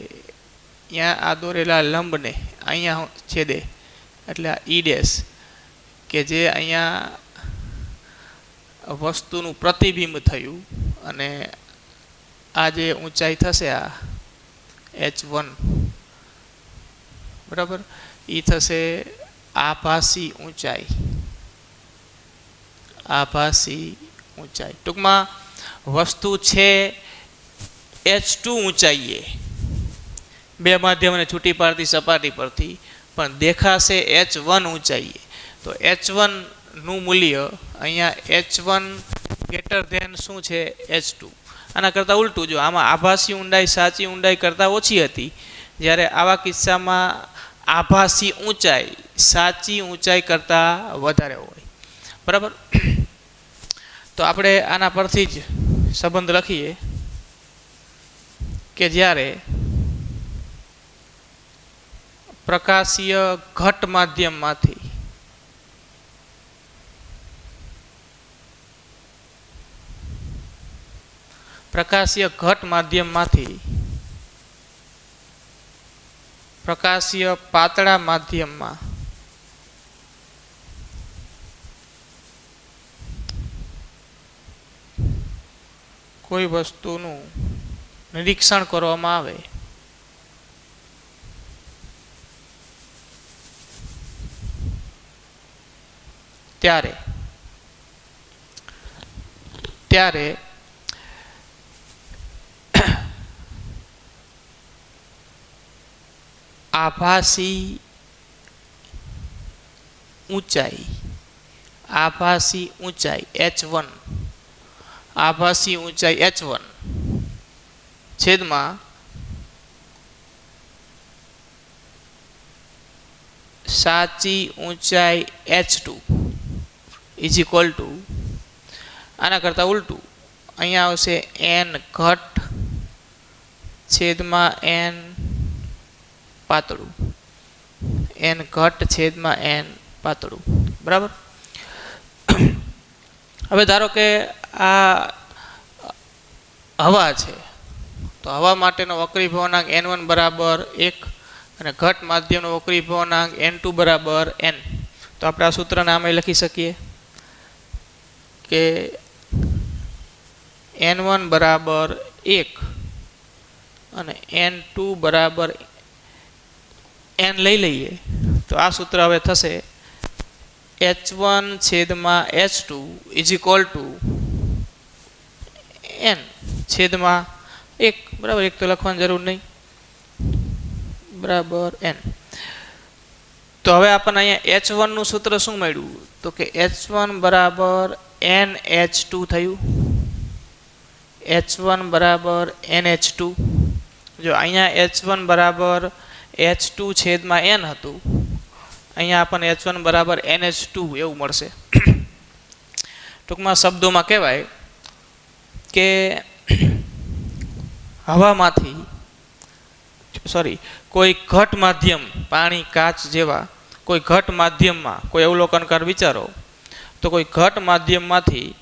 ત્યાં આ દોરેલા લંબને અહીંયા છેદે એટલે આ ઈ' કે જે અહીંયા વસ્તુનું પ્રતિબિંબ થયું અને આ જે ઊંચાઈ થશે આ h1, બરાબર, એ થશે આભાસી ઊંચાઈ. ટૂંકમાં વસ્તુ છે h2 ઊંચાઈએ બે માધ્યમને છૂટી પાડતી સપાટી પરથી, પણ દેખાશે h1 ઊંચાઈએ. તો h1 નું મૂલ્ય અહીંયા h1 > શું છે h2. આના કરતાં ઉલટું, જો આમાં આભાસી ઊંડાઈ સાચી ઊંડાઈ કરતાં ઓછી હતી, જ્યારે આવા કિસ્સામાં આભાસી ઊંચાઈ સાચી ઊંચાઈ કરતાં વધારે હોય, બરાબર. તો આપણે આના પરથી જ સંબંધ લખીએ કે જ્યારે પ્રકાશીય ઘટ માધ્યમમાંથી પ્રકાશીય પાતળા માધ્યમમાં કોઈ વસ્તુનું નિરીક્ષણ કરવામાં આવે ત્યારે આભાસી ઊંચાઈ h1 છેદમાં સાચી ઊંચાઈ h2 ઇઝ ઇક્વલ ટુ, આના કરતાં ઉલટું અહીંયા આવશે n ઘટ છેદમાં n પાતળું. એન ઘટ છેદમાં એન પાતળું, બરાબર. હવે ધારો કે આ હવા છે, તો હવા માટેનો વક્રી ભવનાંક n1 બરાબર 1 અને ઘટ માધ્યમનો વક્રી ભવનાંક n2 બરાબર n. તો આપણે આ સૂત્રને આમે લખી શકીએ કે n1 બરાબર 1 અને n2 બરાબર n લઈ લઈએ તો આ સૂત્ર હવે થશે h1 છેદમાં h2 is equal two n છેદમાં 1, બરાબર. 1 તો લખવાની જરૂર નહીં, બરાબર n. તો હવે આપણને અહીંયા h1 નું સૂત્ર શું મળ્યું? તો કે h1 બરાબર nh2 થયું, h1 બરાબર nh2. જો અહીંયા h1 બરાબર h2 છેદમાં n હતું, અહીંયા આપણને h1 બરાબર nh2 એવું મળશે. ટૂંકમાં શબ્દોમાં કહેવાય કે હવામાંથી કોઈ ઘટ માધ્યમ, પાણી, કાચ જેવા કોઈ ઘટ માધ્યમમાં કોઈ અવલોકન કર વિચારો, તો કોઈ ઘટ માધ્યમમાંથી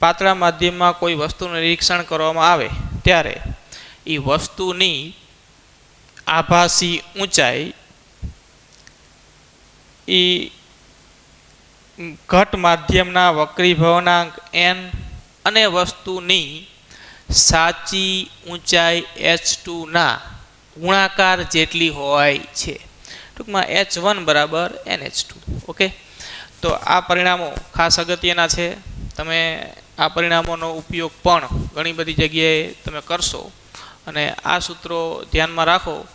પાતળા માધ્યમમાં કોઈ વસ્તુનું નિરીક્ષણ કરવામાં આવે ત્યારે એ વસ્તુની આભાસી ઊંચાઈ એ ઘટ માધ્યમના વક્રી ભવનાંક n અને વસ્તુની સાચી ઊંચાઈ h2 ના ગુણાકાર જેટલી હોય છે. ટૂંકમાં h1 બરાબર nh2. ઓકે, તો આ પરિણામો ખાસ અગત્યના છે. તમે આ પરિણામોનો ઉપયોગ પણ ઘણી બધી જગ્યાએ તમે કરશો અને આ સૂત્રો ધ્યાનમાં રાખો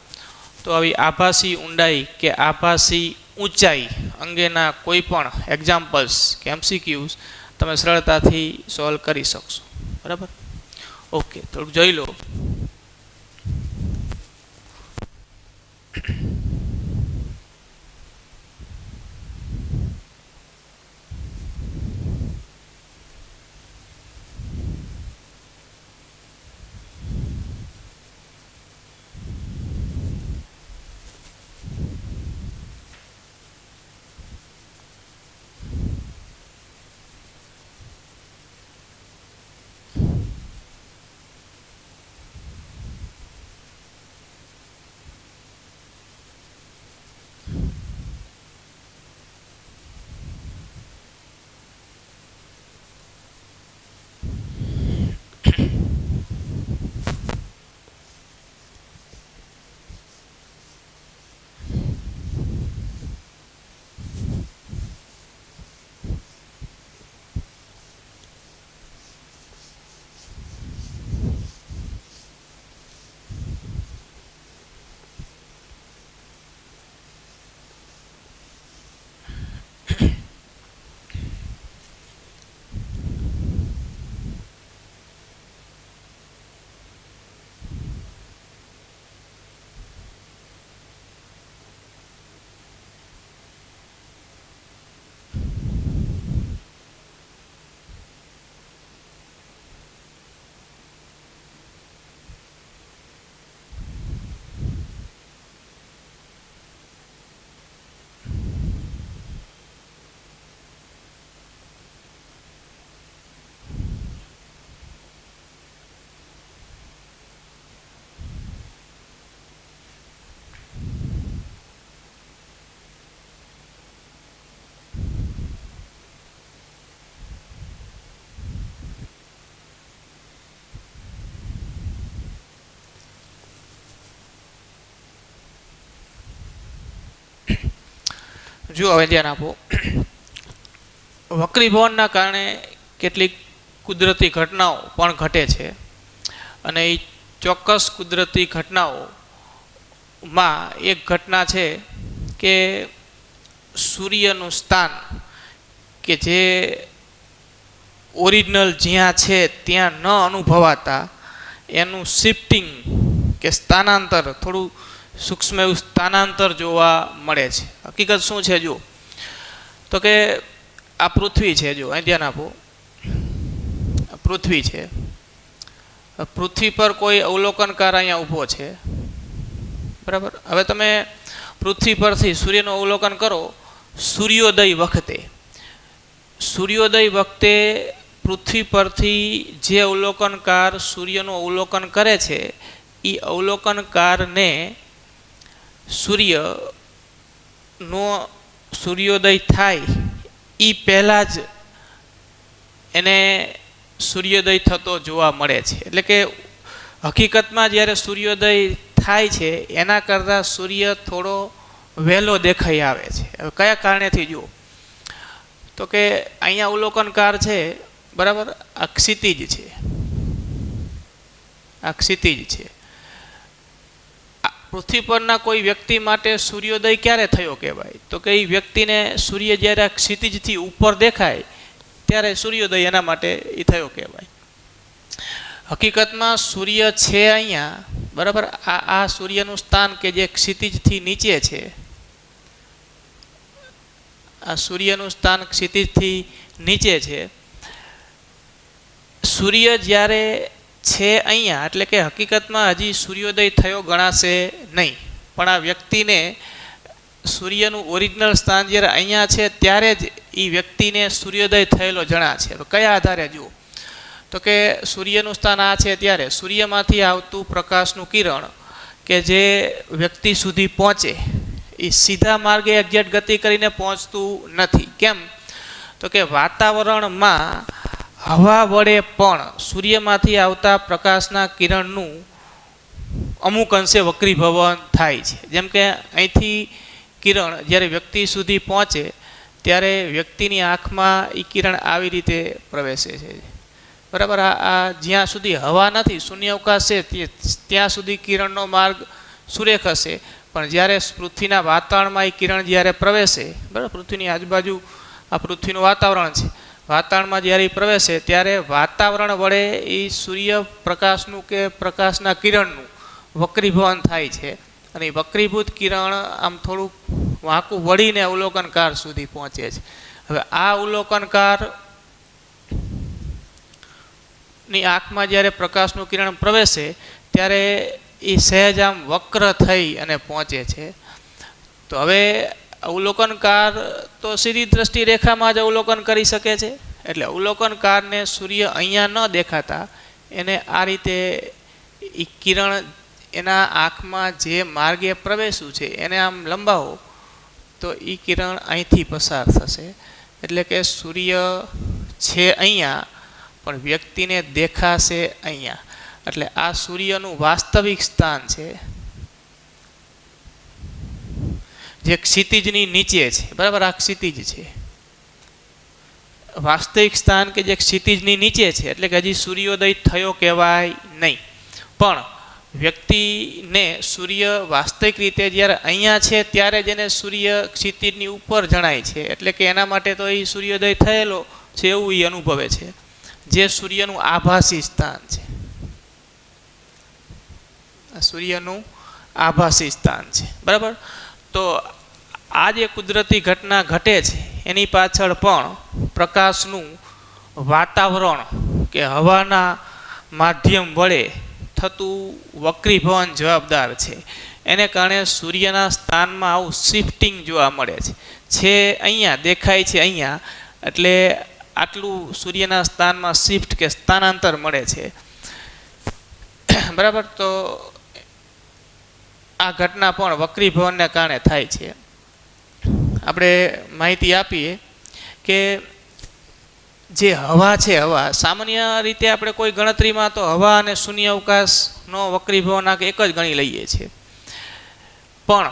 તો આવી આભાસી ઊંડાઈ કે આભાસી ઊંચાઈ અંગેના કોઈ પણ એક્ઝામ્પલ્સ કે MCQs તમે સરળતાથી સોલ્વ કરી શકશો, બરાબર. ઓકે, થોડુંક જોઈ લો. જો હવે ધ્યાન આપો. વક્રીભવનના કારણે કેટલીક કુદરતી ઘટનાઓ પણ ઘટે છે અને એ ચોક્કસ કુદરતી ઘટનાઓમાં એક ઘટના છે કે સૂર્યનું સ્થાન કે જે ઓરિજિનલ જ્યાં છે ત્યાં ન અનુભવાતા એનું શિફ્ટિંગ કે સ્થાનાંતર, થોડું સૂક્ષ્મ એવું સ્થાનાંતર જોવા મળે છે. હકીકત શું છે? જો તો કે આ પૃથ્વી છે, જો અહીં ધ્યાન આપો, પૃથ્વી છે. પૃથ્વી પર કોઈ અવલોકનકાર અહીંયા ઊભો છે, બરાબર. હવે તમે પૃથ્વી પરથી સૂર્યનું અવલોકન કરો સૂર્યોદય વખતે. સૂર્યોદય વખતે પૃથ્વી પરથી જે અવલોકનકાર સૂર્યનું અવલોકન કરે છે એ અવલોકનકારને સૂર્યનો સૂર્યોદય થાય એ પહેલાં જ એને સૂર્યોદય થતો જોવા મળે છે. એટલે કે હકીકતમાં જ્યારે સૂર્યોદય થાય છે એના કરતાં સૂર્ય થોડો વહેલો દેખાઈ આવે છે. હવે કયા કારણેથી જુઓ તો કે અહીંયા અવલોકનકાર છે બરાબર, આ ક્ષિતિજ છે, આ ક્ષિતિજ છે. પૃથ્વી પરના કોઈ વ્યક્તિ માટે સૂર્યોદય ક્યારે થયો કહેવાય તો કે એ વ્યક્તિને સૂર્ય જ્યારે આ ક્ષિતિજથી ઉપર દેખાય ત્યારે સૂર્યોદય એના માટે એ થયો કહેવાય. હકીકતમાં સૂર્ય છે અહીંયા બરાબર, આ સૂર્યનું સ્થાન કે જે ક્ષિતિજથી નીચે છે, આ સૂર્યનું સ્થાન ક્ષિતિજથી નીચે છે. સૂર્ય જ્યારે છે અહીંયા એટલે કે હકીકતમાં હજી સૂર્યોદય થયો ગણાશે નહીં, પણ આ વ્યક્તિને સૂર્યનું ઓરિજિનલ સ્થાન જ્યારે અહીંયા છે ત્યારે જ એ વ્યક્તિને સૂર્યોદય થયેલો જણા છે. કયા આધારે જુઓ તો કે સૂર્યનું સ્થાન આ છે ત્યારે સૂર્યમાંથી આવતું પ્રકાશનું કિરણ કે જે વ્યક્તિ સુધી પહોંચે એ સીધા માર્ગે એક્ઝેક્ટ ગતિ કરીને પહોંચતું નથી. કેમ તો કે વાતાવરણમાં હવા વડે પણ સૂર્યમાંથી આવતા પ્રકાશના કિરણનું અમુક અંશે વક્રીભવન થાય છે. જેમ કે અહીંથી કિરણ જ્યારે વ્યક્તિ સુધી પહોંચે ત્યારે વ્યક્તિની આંખમાં એ કિરણ આવી રીતે પ્રવેશે છે બરાબર. આ જ્યાં સુધી હવા નથી, શૂન્યાવકાશ છે, ત્યાં સુધી કિરણનો માર્ગ સુરેખ હશે, પણ જ્યારે પૃથ્વીના વાતાવરણમાં એ કિરણ જ્યારે પ્રવેશે બરાબર, પૃથ્વીની આજુબાજુ આ પૃથ્વીનું વાતાવરણ છે, વાતાવરણમાં જ્યારે પ્રવેશે ત્યારે વાતાવરણ વડે એ સૂર્યપ્રકાશનું કે પ્રકાશના કિરણનું વક્રીભવન થાય છે અને એ વક્રીભૂત કિરણ આમ થોડુંક વાંકું વળીને અવલોકનકાર સુધી પહોંચે છે. હવે આ અવલોકનકાર ની આંખમાં જ્યારે પ્રકાશનું કિરણ પ્રવેશે ત્યારે એ સહેજ આમ વક્ર થઈ અને પહોંચે છે. તો હવે અવલોકનકાર તો સીધી દ્રષ્ટિ રેખામાં જ અવલોકન કરી શકે છે, એટલે અવલોકનકારને સૂર્ય અહીંયા ન દેખાતા એને આ રીતે એ કિરણ એના આંખમાં જે માર્ગે પ્રવેશ્યું છે એને આમ લંબાવો તો એ કિરણ અહીંથી પસાર થશે. એટલે કે સૂર્ય છે અહીંયા પણ વ્યક્તિને દેખાશે અહીંયા. એટલે આ સૂર્યનું વાસ્તવિક સ્થાન છે જે ક્ષિતિજની નીચે છે બરાબર. આ ક્ષિતિજ છે, વાસ્તવિક સ્થાન કે જે ક્ષિતિજની નીચે છે, એટલે કે હજી સૂર્યોદય થયો કહેવાય નહીં. પણ વ્યક્તિને સૂર્ય વાસ્તવિક રીતે જ્યારે અહીંયા છે ત્યારે જ એને સૂર્ય ક્ષિતિજની ઉપર જણાય છે, એટલે કે એના માટે તો એ સૂર્યોદય થયેલો છે એવું એ અનુભવે છે, જે સૂર્યનું આભાસી સ્થાન છે. સૂર્યનું આભાસી સ્થાન છે બરાબર. તો આ જે કુદરતી ઘટના ઘટે છે એની પાછળ પણ પ્રકાશનું વાતાવરણ કે હવાના માધ્યમ વડે થતું વક્રીભવન જવાબદાર છે. એને કારણે સૂર્યના સ્થાનમાં આવું શિફ્ટિંગ જોવા મળે છે અહીંયા દેખાય છે અહીંયા, એટલે આટલું સૂર્યના સ્થાનમાં શિફ્ટ કે સ્થાનાંતર મળે છે બરાબર. તો આ ઘટના પણ વક્રીભવનને કારણે થાય છે. આપણે માહિતી આપીએ કે જે હવા છે, હવા સામાન્ય રીતે આપણે કોઈ ગણતરીમાં તો હવા અને શૂન્ય અવકાશનો વક્રીભવનાંક એક જ ગણી લઈએ છીએ, પણ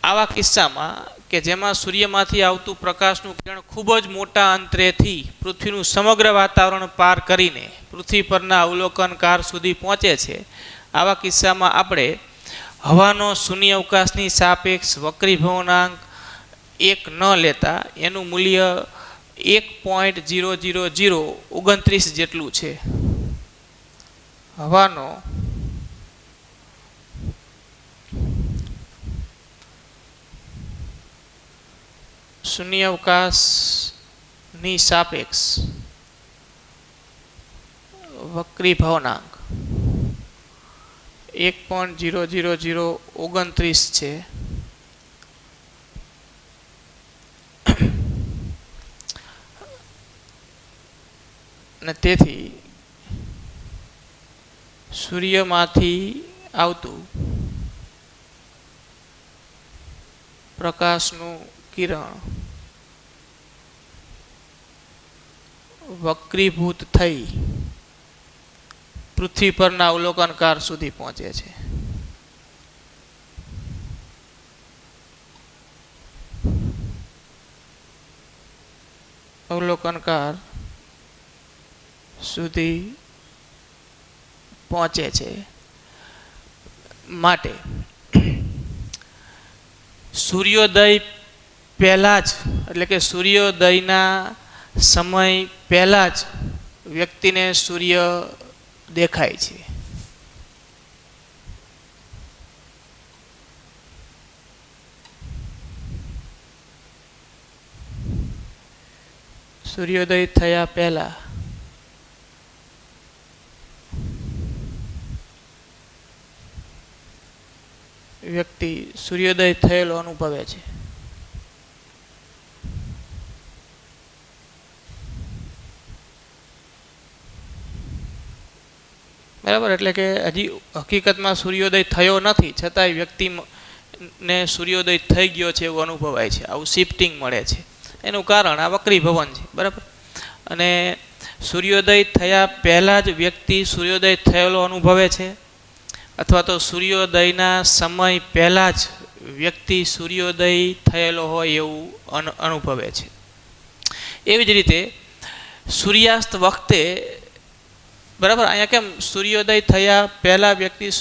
આવા કિસ્સામાં કે જેમાં સૂર્યમાંથી આવતું પ્રકાશનું કિરણ ખૂબ જ મોટા અંતરેથી પૃથ્વીનું સમગ્ર વાતાવરણ પાર કરીને પૃથ્વી પરના અવલોકનકાર સુધી પહોંચે છે, આવા કિસ્સામાં આપણે હવાનો શૂન્ય અવકાશની સાપેક્ષ વક્રીભવનાંક 1 ન લેતા એનું મૂલ્ય 1.00029 જેટલું છે. હવાનો શૂન્ય અવકાશની સાપેક્ષ વક્રીભવનાંક 1.00029 છે. અને તેથી સૂર્યમાંથી આવતું પ્રકાશનું કિરણ વક્રીભૂત થઈ પૃથ્વી પરના અવલોકનકાર સુધી પહોંચે છે. અવલોકનકાર સુધી પહોંચે છે. માટે સૂર્યોદય પહેલાં જ, એટલે કે સૂર્યોદયના સમય પહેલાં જ વ્યક્તિને સૂર્ય દેખાય છે. સૂર્યોદય થયા પહેલા વ્યક્તિ સૂર્યોદય થયેલો અનુભવે છે. બરાબર, એટલે કે હજી હકીકતમાં સૂર્યોદય થયો નથી, છતાંય વ્યક્તિને સૂર્યોદય થઈ ગયો છે એવું અનુભવાય છે. આવું શિફ્ટિંગ મળે છે. એનું કારણ આ વક્રી ભવન છે. બરાબર, અને સૂર્યોદય થયા પહેલાં જ વ્યક્તિ સૂર્યોદય થયેલો અનુભવે છે, અથવા તો સૂર્યોદયના સમય પહેલાં જ વ્યક્તિ સૂર્યોદય થયેલો હોય એવું અનુભવે છે. એવી જ રીતે સૂર્યાસ્ત વખતે, બરાબર, અહીંયા કેમ સૂર્યોદય થયા પહેલાં વ્યક્તિ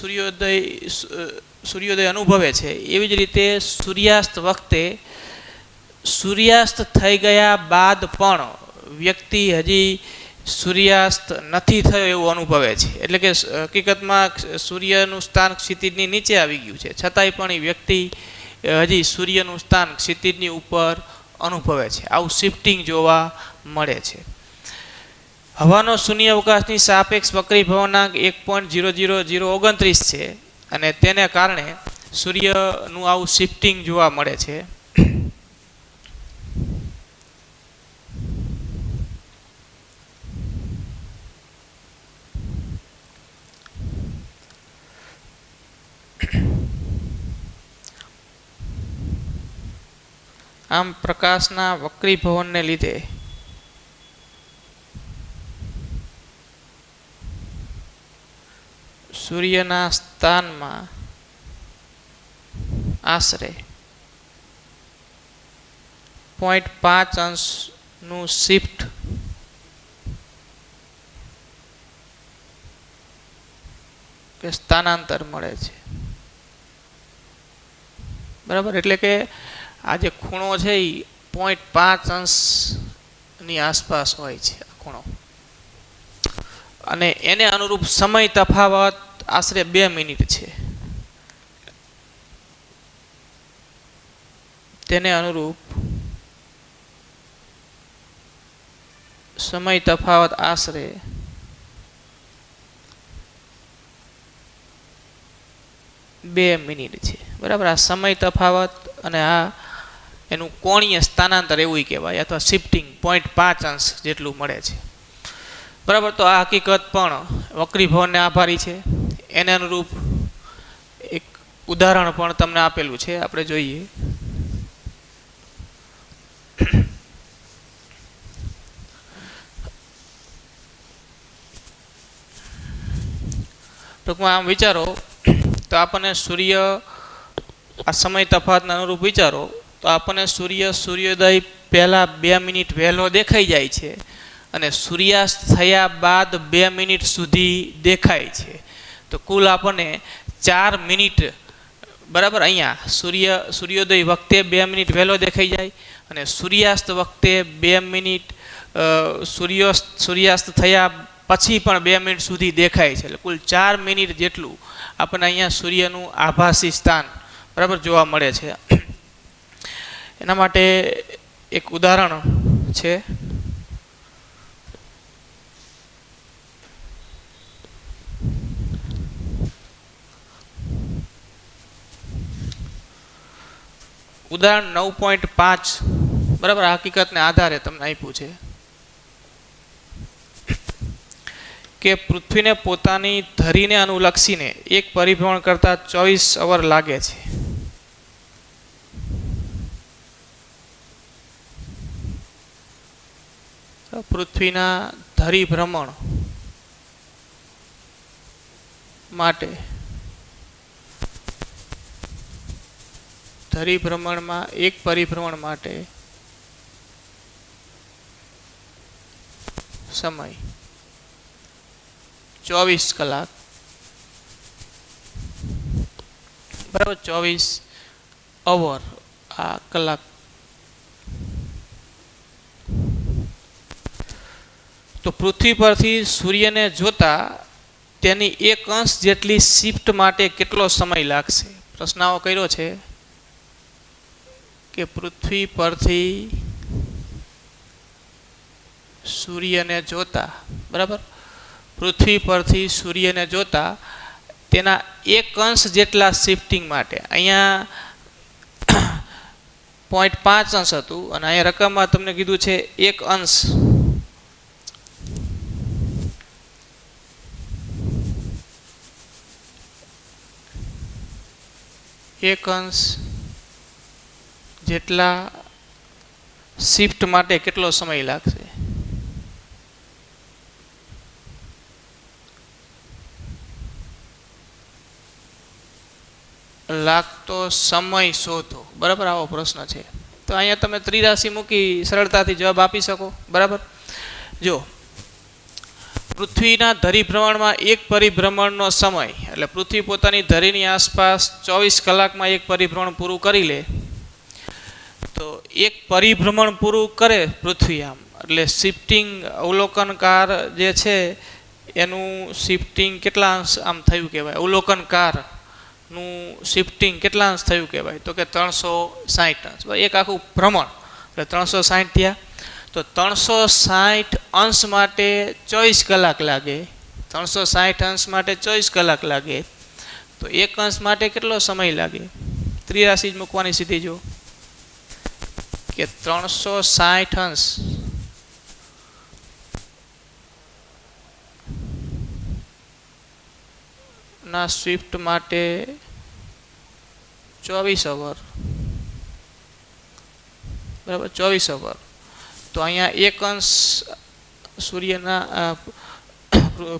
સૂર્યોદય અનુભવે છે, એવી જ રીતે સૂર્યાસ્ત વખતે સૂર્યાસ્ત થઈ ગયા બાદ પણ વ્યક્તિ હજી સૂર્યાસ્ત નથી થયો એવું અનુભવે છે. એટલે કે હકીકતમાં સૂર્યનું સ્થાન ક્ષિતિજની નીચે આવી ગયું છે, છતાંય પણ એ વ્યક્તિ હજી સૂર્યનું સ્થાન ક્ષિતિજની ઉપર અનુભવે છે. આવું શિફ્ટિંગ જોવા મળે છે. હવાનો શૂન્ય અવકાશની સાપેક્ષ વક્રી ભવનાંક 1.00029 છે, અને તેને કારણે સૂર્યનું આવું શિફ્ટિંગ જોવા મળે છે. આમ પ્રકાશના વક્રીભવનને લીધે સૂર્યના સ્થાનમાં આશરે 0.5 અંશનું શિફ્ટ કે સ્થાનાંતર મળે છે. બરાબર, એટલે કે આ જે ખૂણો છે એ 0.5 અંશની આસપાસ હોય છે આ ખૂણો, અને એને અનુરૂપ સમય તફાવત આશરે 2 મિનિટ છે. તેને અનુરૂપ સમય તફાવત આશરે 2 મિનિટ છે. બરાબર, આ સમય તફાવત અને આ એનું કોણીય સ્થાનાંતર એવું કહેવાય, અથવા શિફ્ટિંગ 0.5 અંશ જેટલું મળે છે. બરાબર, તો આ હકીકત પણ વક્રીભવનને આભારી છે. એને અનુરૂપ એક ઉદાહરણ પણ તમને આપેલું છે, આપણે જોઈએ. ટૂંકમાં આમ વિચારો તો આપણને સૂર્ય, આ સમય તફાવતના અનુરૂપ વિચારો તો આપણને સૂર્યોદય પહેલાં 2 મિનિટ વહેલો દેખાઈ જાય છે, અને સૂર્યાસ્ત થયા બાદ 2 મિનિટ સુધી દેખાય છે. તો કુલ આપણને 4 મિનિટ, બરાબર, અહીંયા સૂર્યોદય વખતે 2 મિનિટ વહેલો દેખાઈ જાય, અને સૂર્યાસ્ત વખતે 2 મિનિટ, સૂર્યાસ્ત થયા પછી પણ 2 મિનિટ સુધી દેખાય છે. એટલે કુલ 4 મિનિટ જેટલું આપણને અહીંયા સૂર્યનું આભાસી સ્થાન, બરાબર, જોવા મળે છે. એના માટે એક ઉદાહરણ છે. ઉદાહરણ 9.5, બરાબર, હકીકતને આધારે તમને આપ્યું છે. કે પૃથ્વીને પોતાની ધરીને અનુલક્ષીને એક પરિભ્રમણ કરતાં 24 અવર લાગે છે. પૃથ્વીના ધરી ભ્રમણ માટે ધરી ભ્રમણમાં એક પરિભ્રમણ માટે સમય 24 કલાક, બરાબર. 24 અવર આ કલાક. તો પૃથ્વી પરથી સૂર્યને જોતા તેની 1 અંશ જેટલી શિફ્ટ માટે કેટલો સમય લાગશે? પ્રશ્ન આવો કર્યો છે કે પૃથ્વી પરથી સૂર્યને જોતા, બરાબર, પૃથ્વી પરથી સૂર્યને જોતા તેના 1 અંશ જેટલા શિફ્ટિંગ માટે, અહીંયા 0.5 અંશ હતું અને અહીંયા રકમમાં તમને કીધું છે 1 અંશ. 1 અંશ જેટલા શિફ્ટ માટે કેટલો સમય લાગશે? લાગતો સમય શોધો, બરાબર. આવો પ્રશ્ન છે. તો અહીંયા તમે ત્રિરાશિ મૂકી સરળતાથી જવાબ આપી શકો, બરાબર. જો પૃથ્વીના ધરી ભ્રમણમાં એક પરિભ્રમણનો સમય, એટલે પૃથ્વી પોતાની ધરીની આસપાસ 24 કલાકમાં એક પરિભ્રમણ પૂરું કરી લે, તો એક પરિભ્રમણ પૂરું કરે પૃથ્વી આમ, એટલે શિફ્ટિંગ અવલોકનકાર જે છે એનું શિફ્ટિંગ કેટલા અંશ આમ થયું કહેવાય? અવલોકનકારનું શિફ્ટિંગ કેટલા અંશ થયું કહેવાય? તો કે 360 અંશ. એક આખું ભ્રમણ એટલે 360 થયા. તો 360 અંશ માટે 24 કલાક લાગે. 360 અંશ માટે 24 કલાક લાગે. તો 1 અંશ માટે કેટલો સમય લાગે? ત્રિરાશિ જ મૂકવાની સીધી. જો કે 360 અંશ ના શિફ્ટ માટે 24 અવર, બરાબર, 24 અવર. તો અહીંયા 1 અંશ સૂર્યના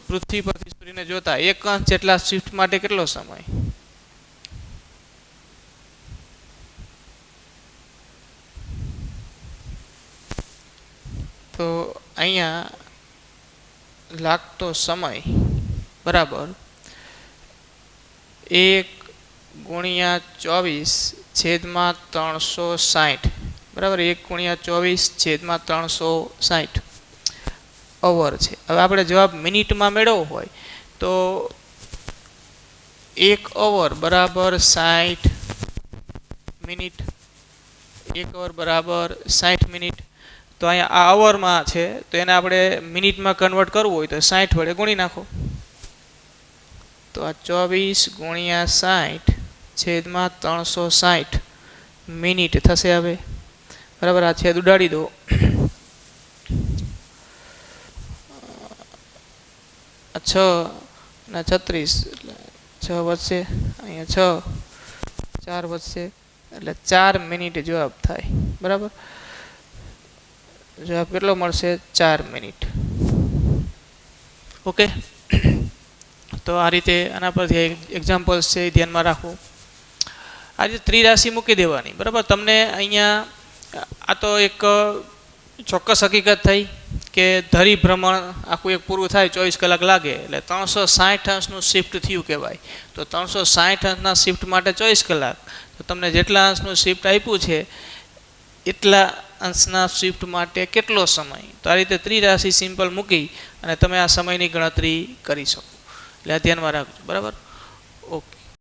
પૃથ્વી પરથી સૂર્યને જોતા 1 અંશ જેટલા શિફ્ટ માટે કેટલો સમય? તો અહીંયા લાગતો સમય બરાબર 1/24/360, બરાબર. 1/24/360 અવર છે. હવે આપણે જવાબ મિનિટમાં મેળવવો હોય તો 1 અવર બરાબર 60 મિનિટ. 1 અવર બરાબર 60 મિનિટ. તો અહીંયા આ અવરમાં છે તો એને આપણે મિનિટમાં કન્વર્ટ કરવું હોય તો 60 વડે ગુણી નાખો. તો આ 24/60/360 મિનિટ થશે. હવે બરાબર, આ છેદ ઉડાડી દો. 6 ના 36 એટલે 6 વધશે, અહીંયા 6 4 વધશે એટલે 4 મિનિટ જવાબ થાય, બરાબર. જવાબ કેટલો મળશે? 4 મિનિટ. ઓકે. તો આ રીતે આના પરથી એક્ઝામ્પલ્સ છે એ ધ્યાનમાં રાખવું. આ રીતે ત્રિરાશિ મૂકી દેવાની, બરાબર. તમને અહીંયા આ તો એક ચોક્કસ હકીકત થઈ કે ધરી ભ્રમણ આખું એક પૂરું થાય 24 કલાક લાગે એટલે 360 અંશનું શિફ્ટ થયું કહેવાય. તો 360 અંશના શિફ્ટ માટે 24 કલાક. તો તમને જેટલા અંશનું શિફ્ટ આપ્યું છે એટલા અંશના શિફ્ટ માટે કેટલો સમય? તો આ રીતે ત્રિરાશિ સિમ્પલ મૂકી અને તમે આ સમયની ગણતરી કરી શકો. એટલે આ ધ્યાનમાં રાખજો, બરાબર. ઓકે.